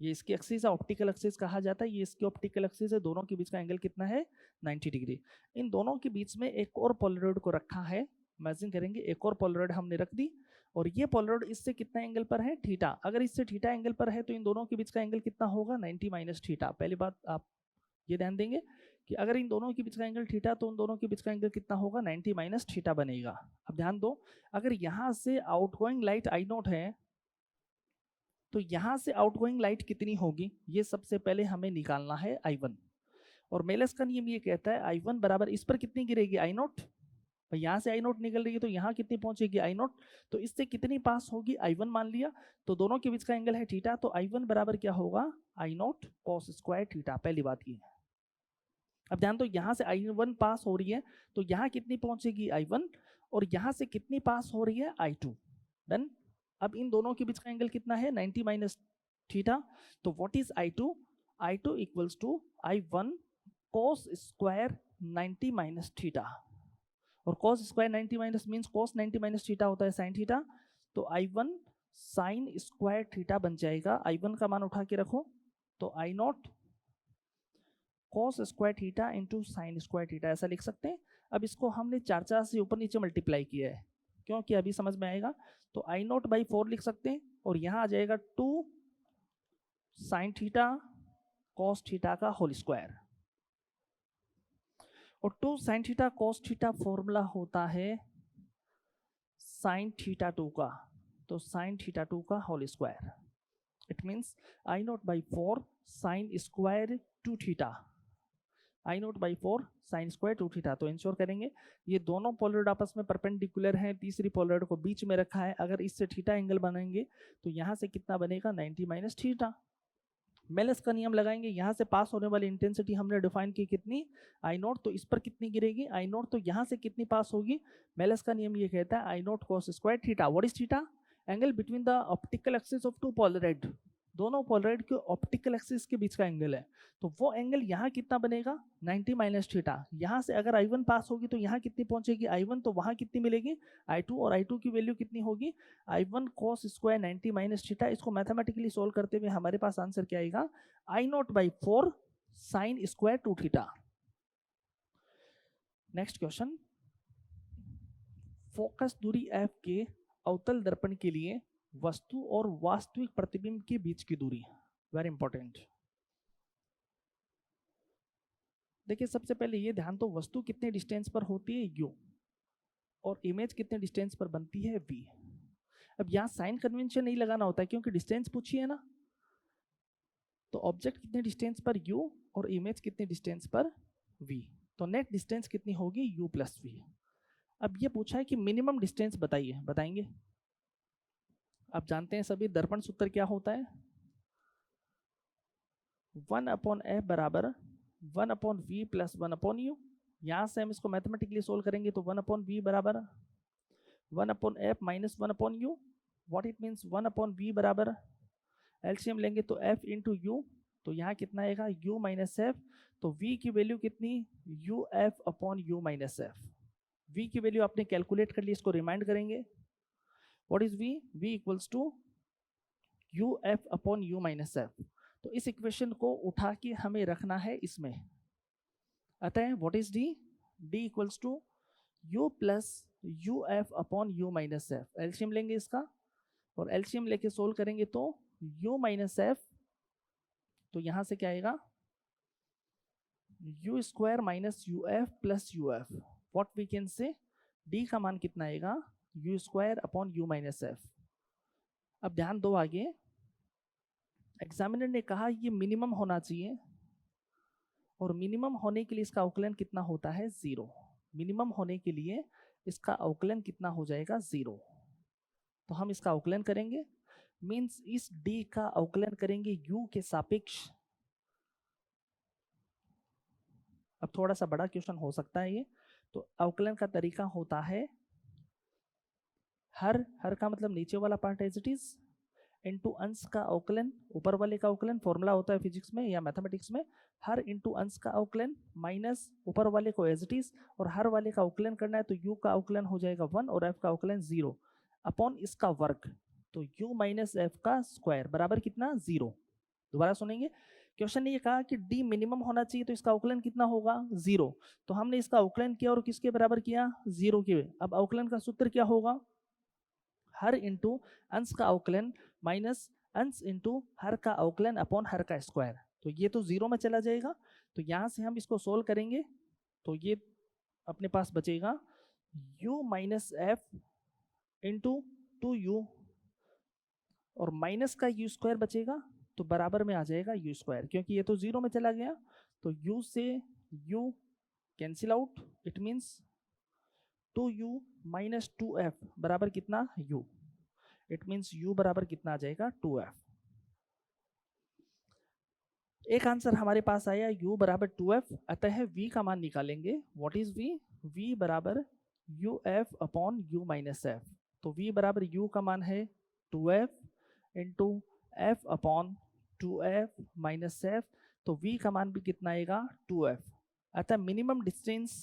ये इसकी एक्सिस है, ऑप्टिकल एक्सिस कहा जाता है, ये इसकी ऑप्टिकल एक्सिस है, दोनों के बीच का एंगल कितना है 90 डिग्री। इन दोनों के बीच में एक और पॉलराइड को रखा है। इमेजिन करेंगे एक और पॉलराइड हमने रख दी और ये पॉलराइड इससे कितना एंगल पर है, थीटा। अगर इससे थीटा एंगल पर है तो इन दोनों के बीच का एंगल कितना होगा 90 माइनस थीटा। पहली बात आप ये ध्यान देंगे कि अगर इन दोनों के बीच का एंगल थीटा तो उन दोनों के बीच का एंगल कितना होगा 90 माइनस थीटा बनेगा। अब ध्यान दो, अगर यहाँ से आउटगोइंग लाइट I0 है तो यहाँ से आउटगोइंग लाइट कितनी होगी, ये सबसे पहले हमें निकालना है I1। और मेलस का नियम ये कहता है I1 बराबर इस पर कितनी गिरेगी I0, यहाँ से I0 निकल रही है तो यहाँ कितनी पहुंचेगी I0, तो इससे कितनी पास होगी I1 मान लिया, तो दोनों के बीच का एंगल है थीटा, तो I1 बराबर क्या होगा I0 cos स्क्वायर थीटा। पहली बात ये है। अब ध्यान दो, यहाँ से I1 पास हो रही है तो यहाँ कितनी पहुंचेगी I1 और यहाँ से कितनी पास हो रही है I2। डन, अब इन दोनों के बीच का एंगल कितना है 90 माइनस थीटा। तो what is I2? I2 equals to I1 cos square 90 minus theta, और cos स्क्वायर 90 माइनस मीन्स cos 90 माइनस थीटा होता है sin थीटा। तो I1 sin स्क्वायर थीटा बन जाएगा, I1 का मान उठा के रखो, तो I0 cos square theta into sine square theta, ऐसा लिख सकते हैं। अब इसको हमने 4 से ऊपर नीचे मल्टीप्लाई किया है, क्योंकि अभी समझ में आएगा। तो I0 बाई 4 लिख सकते हैं, और यहाँ आ जाएगा 2 साइन थीटा कॉस थीटा का होल स्क्वायर, और 2 sine theta cos theta formula होता है साइन थीटा 2 का, तो साइन थीटा 2 का whole square. It means I0 by 4 sine square 2 theta, I0 by 4 sine square 2 theta. तो इंश्योर करेंगे ये दोनों पोलराइड आपस में परपेंडिकुलर हैं, तीसरी पोलराइड को बीच में रखा है। अगर इससे थीटा एंगल बनाएंगे तो यहाँ से कितना बनेगा 90 माइनस थीटा। मेलस का नियम लगाएंगे, यहाँ से पास होने वाली इंटेंसिटी हमने डिफाइन की कितनी I0, तो इस पर कितनी गिरेगी I0, तो यहाँ से कितनी पास होगी। मेलस का नियम ये कहता है I0 cos square theta. What is theta? Angle between the optical axis of two polaroid, दोनों पोलराइड के ऑप्टिकल एक्सिस के बीच का एंगल है। तो वो एंगल यहाँ कितना बनेगा 90 माइनस थीटा। यहाँ से अगर I1 पास होगी तो यहाँ कितनी पहुंचेगी I1, तो वहाँ कितनी मिलेगी I2, और I2 की वैल्यू कितनी होगी I1 cos square 90 minus theta. इसको मैथमेटिकली सोल्व करते हुए हमारे पास आंसर क्या आएगा I0 by 4 sine square 2 theta. Next question, focus दूरी f के अवतल दर्पण के लिए वस्तु और वास्तविक प्रतिबिंब के बीच की दूरी, वेरी इंपॉर्टेंट। देखिए सबसे पहले ये ध्यान तो वस्तु कितने डिस्टेंस पर होती है u, और इमेज कितने डिस्टेंस पर बनती है v। अब यहाँ साइन कन्वेंशन नहीं लगाना होता है क्योंकि डिस्टेंस पूछी है ना, तो ऑब्जेक्ट कितने डिस्टेंस पर u और इमेज कितने डिस्टेंस पर v, तो नेट डिस्टेंस कितनी होगी u प्लस v। अब ये पूछा है कि मिनिमम डिस्टेंस बताइए, बताएंगे। आप जानते हैं सभी दर्पण सूत्र क्या होता है 1/f बराबर 1/v प्लस 1/u। यहाँ से हम इसको मैथमेटिकली सोल्व करेंगे तो 1/v बराबर 1/f minus 1/u। What it means 1/v बराबर एलसीएम लेंगे तो f इंटू u, तो यहाँ कितना आएगा u माइनस f। तो v की वैल्यू कितनी uf upon u minus f। v की वैल्यू आपने कैलकुलेट कर ली, इसको रिमाइंड करेंगे। What is v? v equals to uf upon u minus f। तो इस इक्वेशन को उठा के हमें रखना है इसमें। अतः what is d? d equals to u plus uf upon u minus f। LCM लेंगे इसका, और एलसीएम लेके सोल्व करेंगे तो u माइनस f, तो यहाँ से क्या आएगा u square minus uf plus uf। What we can say d का मान कितना आएगा u square upon u minus f। अब ध्यान दो आगे, एग्जामिनर ने कहा ये मिनिमम होना चाहिए, और मिनिमम होने के लिए इसका अवकलन कितना होता है 0। मिनिमम होने के लिए इसका अवकलन कितना हो जाएगा 0। तो हम इसका अवकलन करेंगे, मीन्स इस d का अवकलन करेंगे u के सापेक्ष। अब थोड़ा सा बड़ा क्वेश्चन हो सकता है ये, तो अवकलन का तरीका होता है हर का मतलब नीचे वाला part as it is, into अंश का अवकलन ऊपर वाले का अवकलन, फॉर्मूला होता है फिजिक्स में या मैथमेटिक्स में, हर इंटू अंश का अवकलन माइनस ऊपर वाले को एज इट इज, और हर वाले का अवकलन करना है तो u का अवकलन हो जाएगा 1 और f का अवकलन 0 अपॉन इसका वर्ग, तो u माइनस f का स्क्वायर बराबर कितना 0। दोबारा सुनेंगे, क्वेश्चन ने ये कहा कि d मिनिमम होना चाहिए तो इसका अवकलन कितना होगा 0। तो हमने इसका अवकलन किया और किसके बराबर किया 0 के। अब अवकलन का सूत्र क्या होगा हर इंटू अंश का अवकलन माइनस अंश इंटू हर का अवकलन अपॉन हर का स्क्वायर। तो ये तो 0 में चला जाएगा, तो यहाँ से हम इसको सोल्व करेंगे तो ये अपने पास बचेगा u minus f into 2u, और माइनस का u स्क्वायर बचेगा तो बराबर में आ जाएगा u स्क्वायर, क्योंकि ये तो 0 में चला गया। तो u से u cancel out, it means 2u minus 2f बराबर कितना u, इट मीन्स u बराबर कितना आ जाएगा 2f। एक आंसर हमारे पास आया u बराबर 2f, अतः v का मान निकालेंगे। What is v? v बराबर uf upon u minus f। तो v बराबर u का मान है 2f into F upon 2f minus F, तो v का मान भी कितना आएगा 2f। अतः मिनिमम डिस्टेंस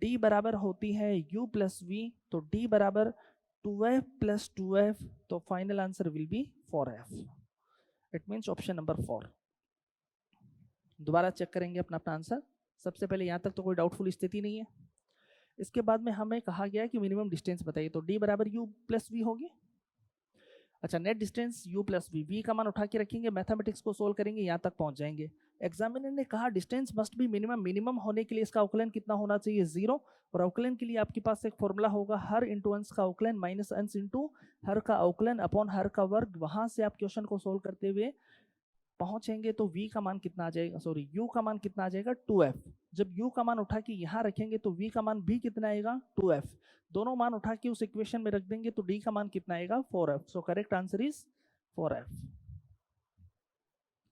d बराबर होती है u प्लस v, तो d बराबर 2f प्लस 2f, तो final answer will B 4f। It means option number 4। दोबारा चेक करेंगे अपना आंसर। सबसे पहले यहाँ तक तो कोई डाउटफुल स्थिति नहीं है। इसके बाद में हमें कहा गया कि मिनिमम डिस्टेंस बताइए, तो d बराबर u प्लस v होगी। अच्छा, net distance u plus v का मान उठा के रखेंगे, मैथमेटिक्स को सोल्व करेंगे, यहाँ तक पहुंच जाएंगे। एग्जामिनर ने कहा distance must be minimum, minimum होने के लिए इसका अवकलन कितना होना चाहिए 0, और अवकलन के लिए आपके पास एक फॉर्मूला होगा हर इंटू अंश का अवकलन माइनस अंश इंटू हर का अवकलन अपॉन हर का वर्ग। वहां से आप क्वेश्चन को सोल्व करते हुए पहुंचेंगे तो v का मान कितना आ जाएगा, सॉरी u का मान कितना आ जाएगा 2f। जब u का मान उठा के यहाँ रखेंगे तो v का मान भी कितना आएगा 2f। दोनों मान उठा के उस इक्वेशन में रख देंगे तो d का मान कितना आएगा 4f। So correct answer is 4f।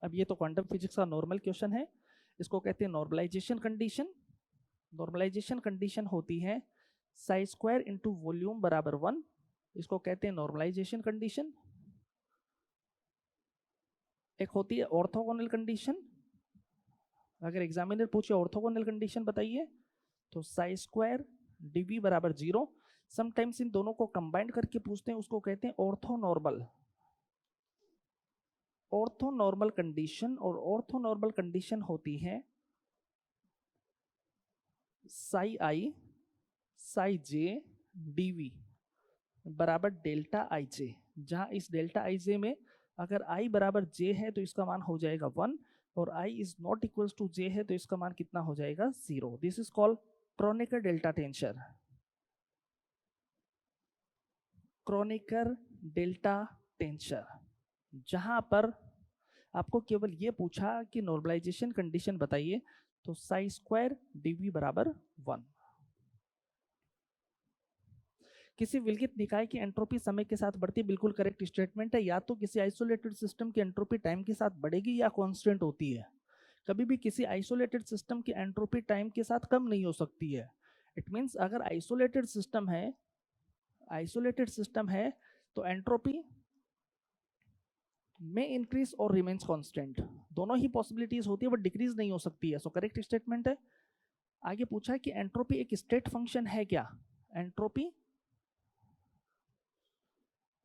अब ये तो क्वांटम फिजिक्स का नॉर्मल क्वेश्चन है, इसको कहते हैं नॉर्मलाइजेशन कंडीशन। नॉर्मलाइजेशन कंडीशन होती है साई स्क्वायर इंटू वॉल्यूम बराबर 1, इसको कहते हैं नॉर्मलाइजेशन कंडीशन। एक होती है ऑर्थोगोनल कंडीशन। अगर एग्जामिनर पूछे ऑर्थोगोनल कंडीशन बताइए, तो साई स्क्वायर dv बराबर 0। समटाइम्स इन दोनों को कंबाइंड करके पूछते हैं, उसको कहते हैं ऑर्थोनॉर्मल। ऑर्थोनॉर्मल कंडीशन, और ऑर्थोनॉर्मल कंडीशन होती है Sai i Sai j dv बराबर डेल्टा आई जे, जहां इस डेल्टा आई जे में अगर i बराबर j है तो इसका मान हो जाएगा 1, और i is not equals to j है तो इसका मान कितना हो जाएगा 0। This is called Kronecker delta tensor. Kronecker delta tensor, जहां पर आपको केवल ये पूछा कि नॉर्मलाइजेशन कंडीशन बताइए, तो साई स्क्वायर dv बराबर 1। किसी विलगित निकाय की एंट्रोपी समय के साथ बढ़ती, बिल्कुल करेक्ट स्टेटमेंट है। या तो किसी आइसोलेटेड सिस्टम की एंट्रोपी टाइम के साथ बढ़ेगी या कांस्टेंट होती है। कभी भी किसी आइसोलेटेड सिस्टम की एंट्रोपी टाइम के साथ कम नहीं हो सकती है। इट मींस अगर आइसोलेटेड सिस्टम है तो एंट्रोपी में इंक्रीज और रिमेन्स कांस्टेंट, दोनों ही पॉसिबिलिटीज होती है, बट डिक्रीज नहीं हो सकती है। सो करेक्ट स्टेटमेंट है। आगे पूछा है कि एंट्रोपी एक स्टेट फंक्शन है क्या। एंट्रोपी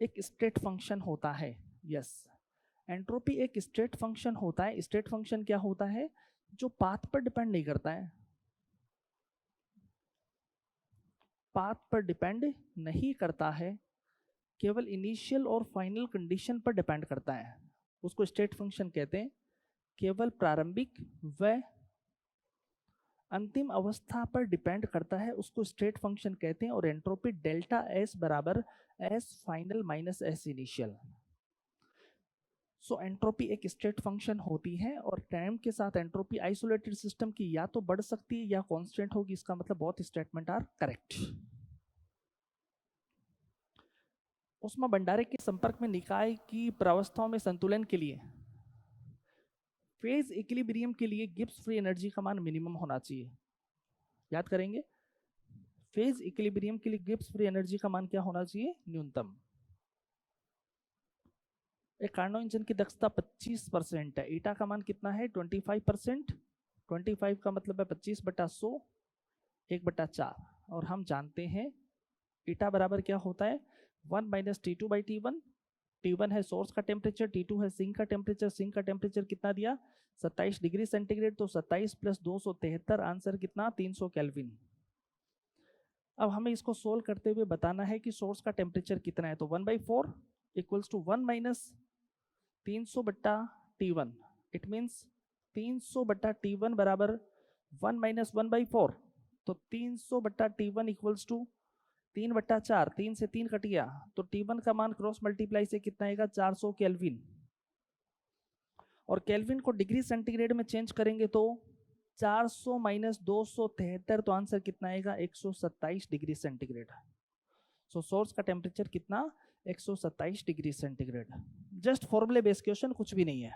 एक स्टेट फंक्शन होता है। यस, एंट्रोपी एक स्टेट फंक्शन होता है। स्टेट फंक्शन क्या होता है, जो पाथ पर डिपेंड नहीं करता है। पाथ पर डिपेंड नहीं करता है, केवल इनिशियल और फाइनल कंडीशन पर डिपेंड करता है, उसको स्टेट फंक्शन कहते हैं। केवल प्रारंभिक व अंतिम अवस्था पर डिपेंड करता है, उसको स्टेट फंक्शन कहते हैं। और एंट्रोपी डेल्टा एस बराबर S final minus S initial. So entropy एक स्टेट फंक्शन होती है, और टाइम के साथ एंट्रोपी आइसोलेटेड सिस्टम की या तो बढ़ सकती है या कांस्टेंट होगी। इसका मतलब बहुत स्टेटमेंट आर करेक्ट। उष्मा भंडारे के संपर्क में निकाय की प्रावस्थाओं में संतुलन के लिए फेज इक्विलिब्रियम के लिए गिब्स फ्री एनर्जी का मान मिनिमम होना चाहिए। याद करेंगे, फेज इक्विलिब्रियम के लिए गिब्स फ्री एनर्जी का मान क्या होना चाहिए, न्यूनतम। एक कार्नो इंजन की दक्षता 25% है, ईटा का मान कितना है 25%। 25 का मतलब है 25/100 1/4, और हम जानते हैं ईटा बराबर क्या होता है 1 - T2/T1। T1 है सोर्स का टेम्परेचर, T2 है सिंक का टेम्परेचर। सिंक का टेम्परेचर कितना दिया 27 डिग्री सेंटीग्रेड, तो 27 + 273, आंसर कितना 300 केल्विन। अब हमें इसको सोल्व करते हुए बताना है कि सोर्स का टेम्परेचर कितना है, तो 1/4 equals to 1 - 300/T1। It means 300/T1 बराबर 1 - 1/4, तो 300/T1 इक्वल्स टू 3/4। 3 से 3 कट गया, तो T1 का मान क्रॉस मल्टीप्लाई से कितना आएगा 400 केल्विन। और केल्विन को डिग्री सेंटीग्रेड में चेंज करेंगे तो 400 - 273, तो आंसर कितना आएगा 127 डिग्री सेंटीग्रेड। सो सोर्स का टेम्परेचर कितना 127 डिग्री सेंटीग्रेड। जस्ट फॉर्मूले बेस्ड क्वेश्चन, कुछ भी नहीं है।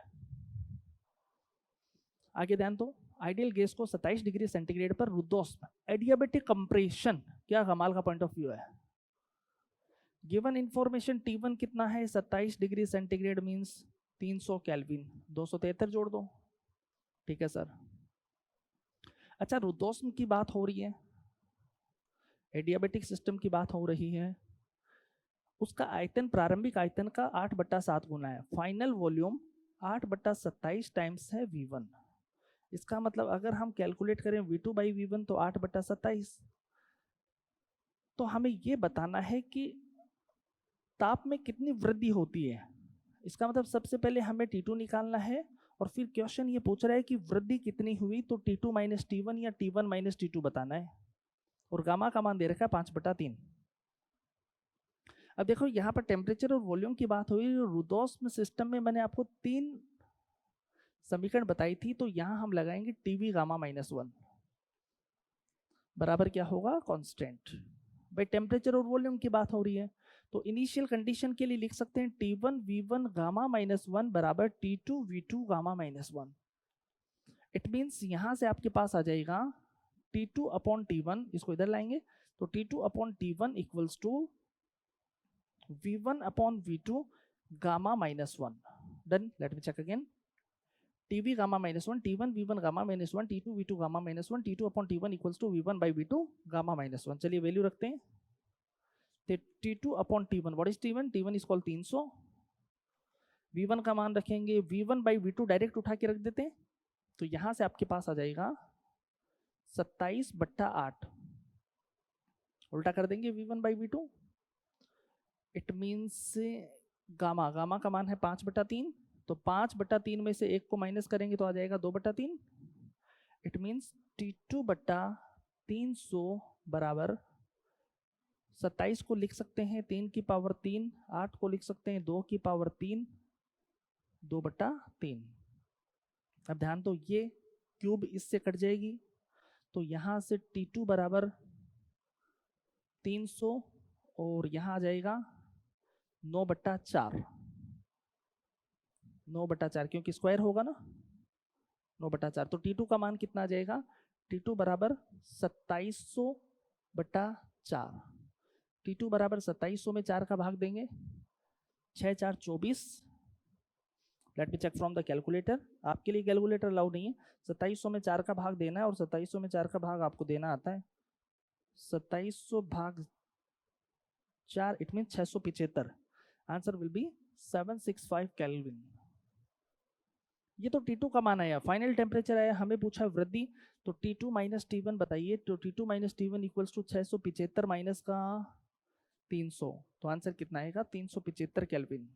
आगे ध्यान दो, आइडियल गैस को 27 डिग्री सेंटीग्रेड पर रुद्धोष्म एडियाबेटिक कंप्रेशन, क्या कमाल का पॉइंट ऑफ व्यू है। गिवन इंफॉर्मेशन T1 कितना है 27 डिग्री सेंटीग्रेड मीन्स 300 केल्विन, 273 जोड़ दो, ठीक है सर। अच्छा, रुद्धोष्म की बात हो रही है, एडियाबेटिक सिस्टम की बात हो रही है, उसका आयतन प्रारंभिक आयतन का 8/7 गुना है, फाइनल वॉल्यूम 8/27 टाइम्स है V1। इसका मतलब अगर हम कैलकुलेट करें V2 बाई V1 तो 8/27। तो हमें ये बताना है कि ताप में कितनी वृद्धि होती है। इसका मतलब सबसे पहले हमें T2 निकालना है और फिर क्वेश्चन ये पूछ रहा है कि वृद्धि कितनी हुई, तो T2 माइनस T1 या T1 माइनस T2 बताना है, और गामा का मान दे रखा है 5/3। अब देखो यहाँ पर टेम्परेचर और वॉल्यूम की बात हुई, रुद्धोष्म सिस्टम में मैंने आपको 3 समीकरण बताई थी, तो यहाँ हम लगाएंगे TV गामा -1 बराबर क्या होगा, कांस्टेंट। भाई टेम्परेचर और वॉल्यूम की बात हो रही है, तो इनिशियल कंडीशन के लिए लिख सकते हैं T1 V1 गामा -1 बराबर T2 V2 gamma -1। It means यहां से आपके पास आ जाएगा T2 अपॉन T1, इसको इधर लाएंगे तो T2 upon T1 equals to V1 upon V2 gamma -1। Done, let me check again, TV gamma -1, T1 V1 gamma -1, T2 V2 gamma -1, T2 upon T1 equals to V1 by V2 gamma -1। चलिए value रखते हैं, तो T2 upon T1, what is T1? T1 is call 300, V1 का मान रखेंगे, V1 by V2 direct उठा के रख देते हैं, तो यहां से आपके पास आ जाएगा 27/8, उल्टा कर देंगे V1 by V2। It means gamma का मान है 5/3, तो 5/3 में से 1 को माइनस करेंगे तो आ जाएगा 2/3। इट मीन्स T2/300 बराबर 27 को लिख सकते हैं 3 की पावर 3, 8 को लिख सकते हैं 2 की पावर 3, 2/3। अब ध्यान दो, ये क्यूब इससे कट जाएगी, तो यहां से T2 बराबर 300 और यहां आ जाएगा 9/4, 9/4 क्योंकि स्क्वायर होगा ना, 9/4। तो T2 का मान कितना आ जाएगा, T2 बराबर 2700/4। T2 बराबर 2700 में 4 का भाग देंगे, 6 4 24। Let me check from the calculator, आपके लिए कैलकुलेटर अलाउ नहीं है, 2700 में 4 का भाग देना है, और 2700 में 4 का भाग आपको देना आता है 2700 भाग 4, it mean 675। Answer will B 765 kelvin. ये तो T2 का मान आया, फाइनल टेम्परेचर आया, हमें पूछा वृद्धि, तो T2 माइनस T1 बताइए, तो T2 minus T1 equals to 675 minus का 300, तो आंसर कितना आएगा 375 केल्विन।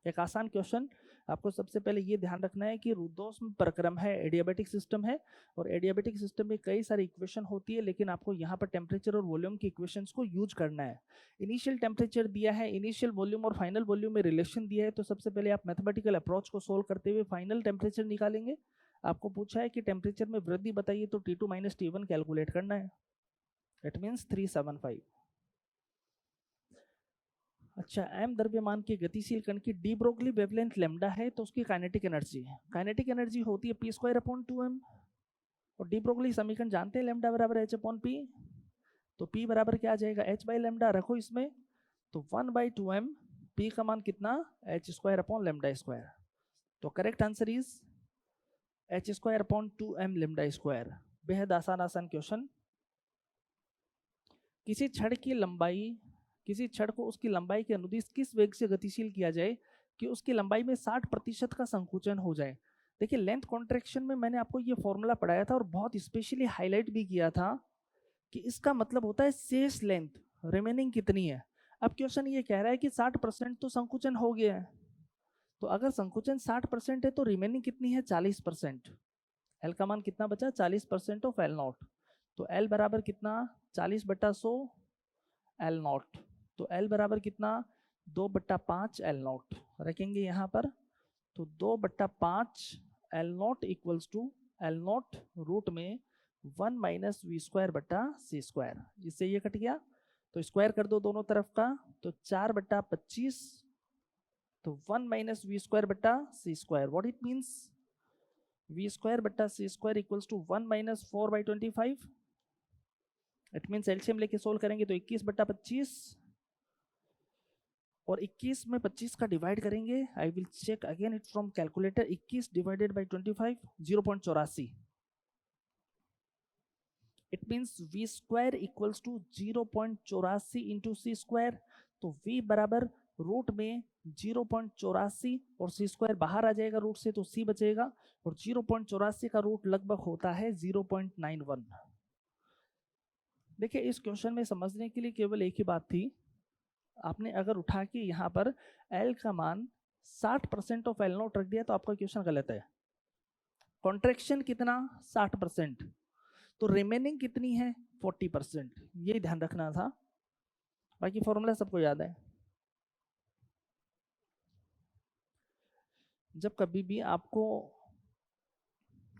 एक आसान क्वेश्चन, आपको सबसे पहले ये ध्यान रखना है कि रुद्धोष्म प्रक्रम है, एडियाबेटिक सिस्टम है, और एडियाबेटिक सिस्टम में कई सारी इक्वेशन होती है, लेकिन आपको यहाँ पर टेम्परेचर और वॉल्यूम की इक्वेशंस को यूज करना है। इनिशियल टेम्परेचर दिया है, इनिशियल वॉल्यूम और फाइनल वॉल्यूम में रिलेशन दिया है, तो सबसे पहले आप मैथमेटिकल अप्रोच को सोल्व करते हुए फाइनल टेम्परेचर निकालेंगे। आपको पूछा है कि टेम्परेचर में वृद्धि बताइए, तो T2 माइनस T1 कैलकुलेट करना है, इट मीन्स 375। अच्छा, m द्रव्यमान के गतिशील कण की डी ब्रोगली वेवलेंथ लैम्डा है, तो उसकी काइनेटिक एनर्जी होती है p²/2m, और डी ब्रोगली समीकरण जानते हैं, लैम्डा बराबर h/p, तो p बराबर क्या आ जाएगा, h बाई लैम्डा रखो इसमें, तो 1/2m, p का मान कितना, h²/λ², तो करेक्ट आंसर इज h²/2m λ²। बेहद आसान क्वेश्चन। किसी छड़ की लंबाई, किसी छड़ को उसकी लंबाई के अनुदिश किस वेग से गतिशील किया जाए कि उसकी लंबाई में 60% का संकुचन हो जाए। देखिए लेंथ कॉन्ट्रैक्शन में मैंने आपको ये फॉर्मूला पढ़ाया था और बहुत स्पेशली हाईलाइट भी किया था कि इसका मतलब होता है शेष लेंथ रिमेनिंग कितनी है। अब क्वेश्चन ये कह रहा है कि 60% तो संकुचन हो गया है, तो अगर संकुचन 60% है तो रिमेनिंग कितनी है, 40%। एल का मान कितना बचा, 40% ऑफ एल नॉट, तो एल बराबर कितना, 40/100 एल नॉट, तो एल बराबर कितना, 2/5 एल नॉट रखेंगे यहाँ पर, तो 2/5 l not equals to l not root में 1 माइनस v²/c², इससे ये कट गया, तो स्क्वायर कर दो दोनों तरफ का, तो 4/25, तो 1 minus v²/c², what it means, v²/c² equals to 1 minus 4/25। It means LCM लेके सोल्व करेंगे तो 21/25, और 21 में 25 का डिवाइड करेंगे, I will check again it from calculator, 21 divided by 25 0.84, it means v square equals to 0.84 into c square. तो v बराबर root में 0.84 और सी स्क्वायर बाहर आ जाएगा रूट से, तो c बचेगा, और 0.84 का रूट लगभग होता है 0.91। देखिए इस क्वेश्चन में समझने के लिए केवल एक ही बात थी, आपने अगर उठा के यहाँ पर L का मान 60% ऑफ L नोट रख दिया तो आपका क्वेश्चन गलत है। कॉन्ट्रैक्शन कितना 60%, तो रिमेनिंग कितनी है 40%, ये ध्यान रखना था। बाकी फॉर्मूला सबको याद है। जब कभी भी आपको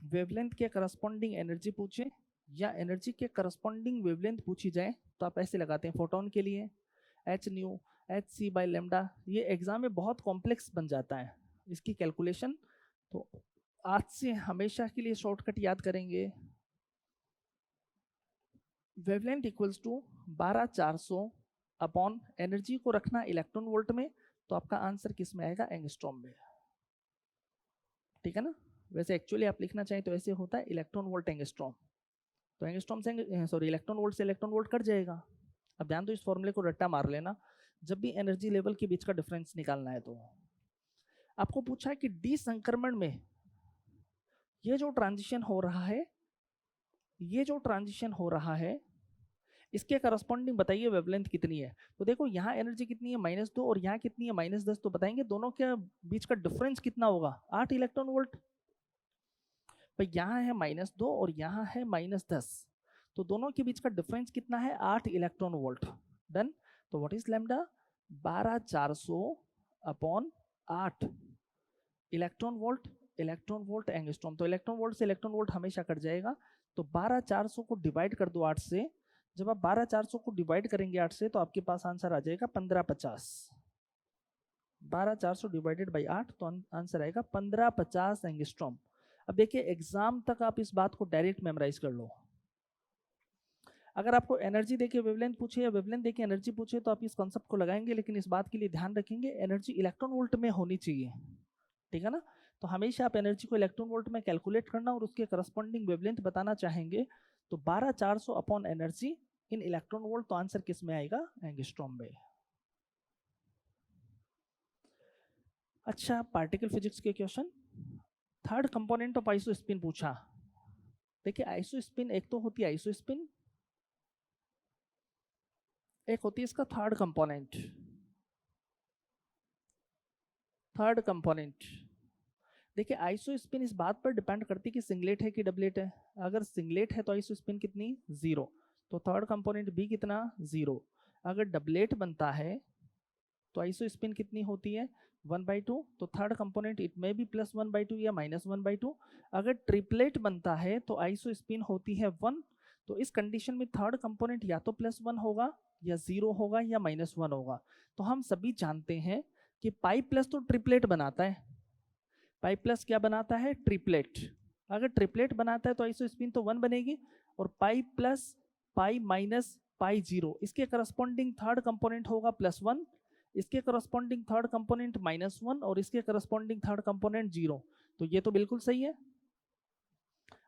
वेवलेंथ के करस्पॉन्डिंग एनर्जी पूछे या एनर्जी के करस्पॉन्डिंग वेवलेंथ पूछी जाए तो आप ऐसे लगाते हैं फोटोन के लिए h new hc by lambda. ये एग्जाम में बहुत कॉम्प्लेक्स बन जाता है इसकी कैलकुलेशन, तो आज से हमेशा के लिए शॉर्टकट याद करेंगे। Wavelength equals to 12400 upon energy को रखना इलेक्ट्रॉन वोल्ट में, तो आपका आंसर किस में आएगा एंगस्ट्रॉम में, ठीक है ना। वैसे एक्चुअली आप लिखना चाहें तो ऐसे होता है इलेक्ट्रॉन वोल्ट एंगस्ट्रॉम, तो एंगस्ट्रॉम से सॉरी इलेक्ट्रॉन वोल्ट से इलेक्ट्रॉन वोल्ट कट जाएगा। अब ध्यान दो इस फॉर्मूले को रट्टा मार लेना जब भी एनर्जी लेवल के बीच का डिफरेंस निकालना है। तो आपको पूछा है कि डी संक्रमण में ये जो ट्रांजिशन हो रहा है, ये जो ट्रांजिशन हो रहा है इसके करस्पॉन्डिंग बताइए वेवलेंथ कितनी है। तो देखो यहाँ एनर्जी कितनी है -2 और यहाँ कितनी है -10, तो बताएंगे दोनों के बीच का डिफरेंस कितना होगा 8 इलेक्ट्रॉन वोल्ट। भाई यहाँ है -2 और यहाँ है -10, तो दोनों के बीच का डिफरेंस कितना है 8 इलेक्ट्रॉन वोल्ट। डन। तो what is lambda 12400 upon 8 electron volt, electron volt angstrom, तो इलेक्ट्रॉन वोल्ट से इलेक्ट्रॉन वोल्ट हमेशा कट जाएगा। तो 12400 को डिवाइड कर दो 8 से, जब आप 12400 को डिवाइड करेंगे 8 से तो आपके पास आंसर आ जाएगा 1550। 12400 डिवाइडेड बाई 8 तो आंसर आएगा 1550 एंगस्ट्रॉम। अब देखिए एग्जाम तक आप इस बात को डायरेक्ट मेमोराइज कर लो। अगर आपको एनर्जी देखिए वेवलेंथ पूछे या वेवलेंथ देखिए एनर्जी पूछे तो आप इस कॉन्सेप्ट को लगाएंगे, लेकिन इस बात के लिए ध्यान रखेंगे एनर्जी इलेक्ट्रॉन वोल्ट में होनी चाहिए, ठीक है ना। तो हमेशा आप एनर्जी को इलेक्ट्रॉन वोल्ट में कैलकुलेट करना और उसके करस्पॉन्डिंग वेवलेंथ बताना चाहेंगे। तो 12400 upon energy in electron volt, तो आंसर किस में आएगा एंगस्ट्रॉम में। अच्छा पार्टिकल फिजिक्स के question, third component of iso spin पूछा। देखिए आइसो स्पिन एक तो होती है आइसो स्पिन, एक होती है इसका थर्ड कंपोनेंट। थर्ड कंपोनेंट देखिए आइसो स्पिन इस बात पर डिपेंड करती है कि सिंगलेट है कि डबलेट है। अगर सिंगलेट है तो आइसो स्पिन कितनी 0, तो थर्ड कंपोनेंट भी कितना 0। अगर डबलेट बनता है तो आइसो स्पिन कितनी होती है 1/2, तो थर्ड कंपोनेंट इट में भी +1/2 या -1/2। अगर ट्रिपलेट बनता है तो आइसो स्पिन होती है 1, तो इस कंडीशन में थर्ड कंपोनेंट या तो +1 होगा या 0 होगा या -1 होगा। तो हम सभी जानते हैं कि पाई प्लस तो ट्रिपलेट बनाता है, पाई प्लस क्या बनाता है ट्रिपलेट। अगर ट्रिपलेट बनाता है तो आइसो स्पिन तो 1 बनेगी, और pi plus pi minus pi 0, इसके करस्पॉन्डिंग थर्ड कंपोनेंट होगा +1, इसके करस्पॉन्डिंग थर्ड कंपोनेंट -1 और इसके करस्पॉन्डिंग थर्ड कंपोनेंट 0। तो ये तो बिल्कुल सही है।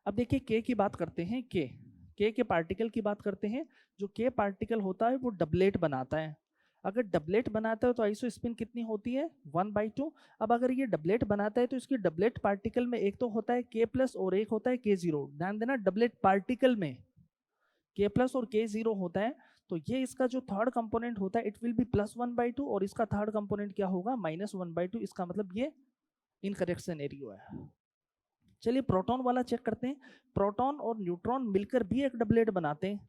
अब देखिए के की बात करते हैं, के के पार्टिकल की बात करते हैं। जो के पार्टिकल होता है वो डबलेट बनाता है। अगर डबलेट बनाता है तो आइसो स्पिन कितनी होती है 1/2। अब अगर ये डबलेट बनाता है तो इसकी डबलेट पार्टिकल में एक तो होता है के प्लस और एक होता है के 0। ध्यान देना डबलेट पार्टिकल में के प्लस और के 0 होता है, तो ये इसका जो थर्ड कंपोनेंट होता है इट विल बी +1/2 और इसका थर्ड कंपोनेंट क्या होगा -1/2। इसका मतलब ये इनकरेक्ट सिनेरियो है। चलिए प्रोटॉन वाला चेक करते हैं। प्रोटॉन और न्यूट्रॉन मिलकर भी एक डबलेट बनाते हैं।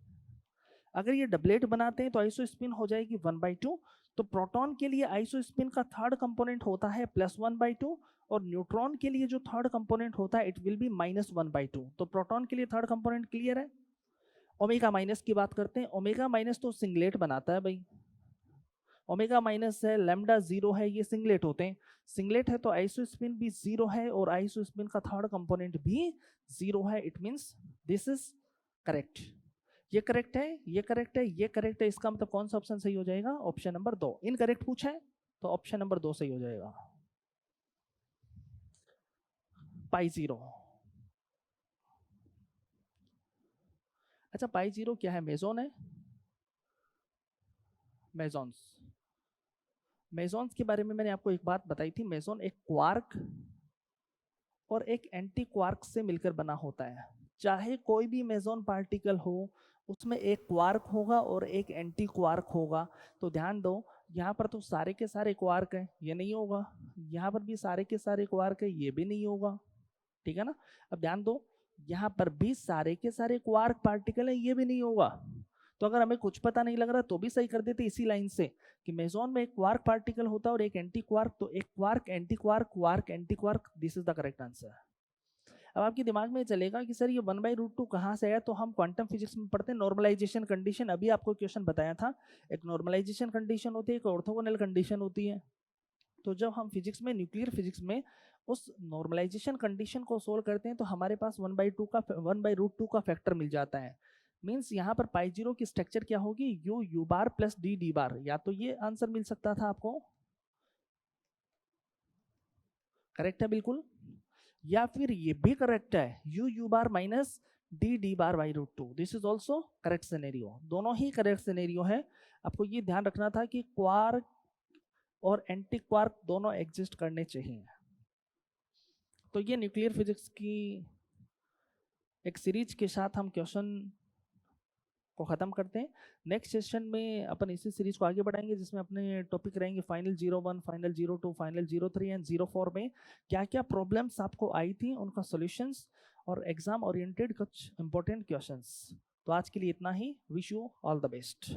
अगर ये डबलेट बनाते हैं तो आइसो स्पिन हो जाएगी 1/2। तो प्रोटॉन के लिए आइसो स्पिन का थर्ड कंपोनेंट होता है +1/2 और न्यूट्रॉन के लिए जो थर्ड कंपोनेंट होता है इट विल बी -1/2। तो प्रोटॉन के लिए थर्ड कंपोनेंट क्लियर है। ओमेगा माइनस की बात करते हैं। ओमेगा माइनस तो सिंगलेट बनाता है भाई, ओमेगा माइनस है, लैम्डा 0 है, ये सिंगलेट होते हैं। सिंगलेट है तो आइसो स्पिन भी 0 है और आइसो स्पिन का थर्ड कंपोनेंट भी 0 है। It means this is correct. ये करेक्ट है, ये करेक्ट है, ये करेक्ट है। इसका मतलब कौन सा ऑप्शन सही हो जाएगा ऑप्शन नंबर 2। इनकरेक्ट पूछा है तो ऑप्शन नंबर 2 सही हो जाएगा, पाई जीरो। अच्छा, पाई जीरो क्या है? मेजोन है, मेजॉन्स। मेजॉन्स के बारे में मैंने आपको एक बात बताई थी, मेजॉन एक क्वार्क और एक एंटी क्वार्क से मिलकर बना होता है। चाहे कोई भी मेजॉन पार्टिकल हो, उसमें एक क्वार्क होगा और एक एंटी क्वार्क होगा। तो ध्यान दो, यहाँ पर तो सारे के सारे क्वार्क हैं, ये नहीं होगा। यहाँ पर भी सारे के सारे क्वार्क है, ये भी नहीं होगा। ठीक है ना? अब ध्यान दो, यहाँ पर भी सारे के सारे क्वार्क पार्टिकल है, ये भी नहीं होगा। तो अगर हमें कुछ पता नहीं लग रहा तो भी सही कर देते इसी लाइन से कि मेजॉन में एक क्वार्क पार्टिकल होता है और एक एंटी क्वार्क, तो एक quark anti quark, quark anti quark, this is the correct answer. अब आपके दिमाग में चलेगा कि सर ये 1/√2 कहाँ से आया? तो हम क्वांटम फिजिक्स में पढ़ते हैं नॉर्मलाइजेशन कंडीशन। अभी आपको क्वेश्चन बताया था, एक नॉर्मलाइजेशन कंडीशन होती है, एक ऑर्थोगोनल कंडीशन होती है। तो जब हम फिजिक्स में, न्यूक्लियर फिजिक्स में उस नॉर्मलाइजेशन कंडीशन को सोल्व करते हैं तो हमारे पास 1/√2 का फैक्टर मिल जाता है। मीन्स यहाँ पर पाई जीरो की स्ट्रक्चर क्या होगी? यू बार प्लस डी बार। या तो ये आंसर मिल सकता था आपको, करेक्ट है बिल्कुल, या फिर ये भी करेक्ट है, you bar minus D bar by √2। This is also correct scenario, दोनों ही करेक्ट सिनेरियो है। आपको ये ध्यान रखना था कि क्वार्क और एंटी क्वार्क दोनों एग्जिस्ट करने चाहिए। तो ये न्यूक्लियर फिजिक्स की एक सीरीज के साथ हम क्वेश्चन को ख़त्म करते हैं। नेक्स्ट सेशन में अपन इसी सीरीज को आगे बढ़ाएंगे, जिसमें अपने टॉपिक रहेंगे फाइनल 01, फाइनल 02, फाइनल 03 एंड 04 में क्या क्या प्रॉब्लम्स आपको आई थी, उनका सॉल्यूशंस और एग्जाम ओरिएंटेड कुछ इंपॉर्टेंट क्वेश्चंस। तो आज के लिए इतना ही। Wish you all the best.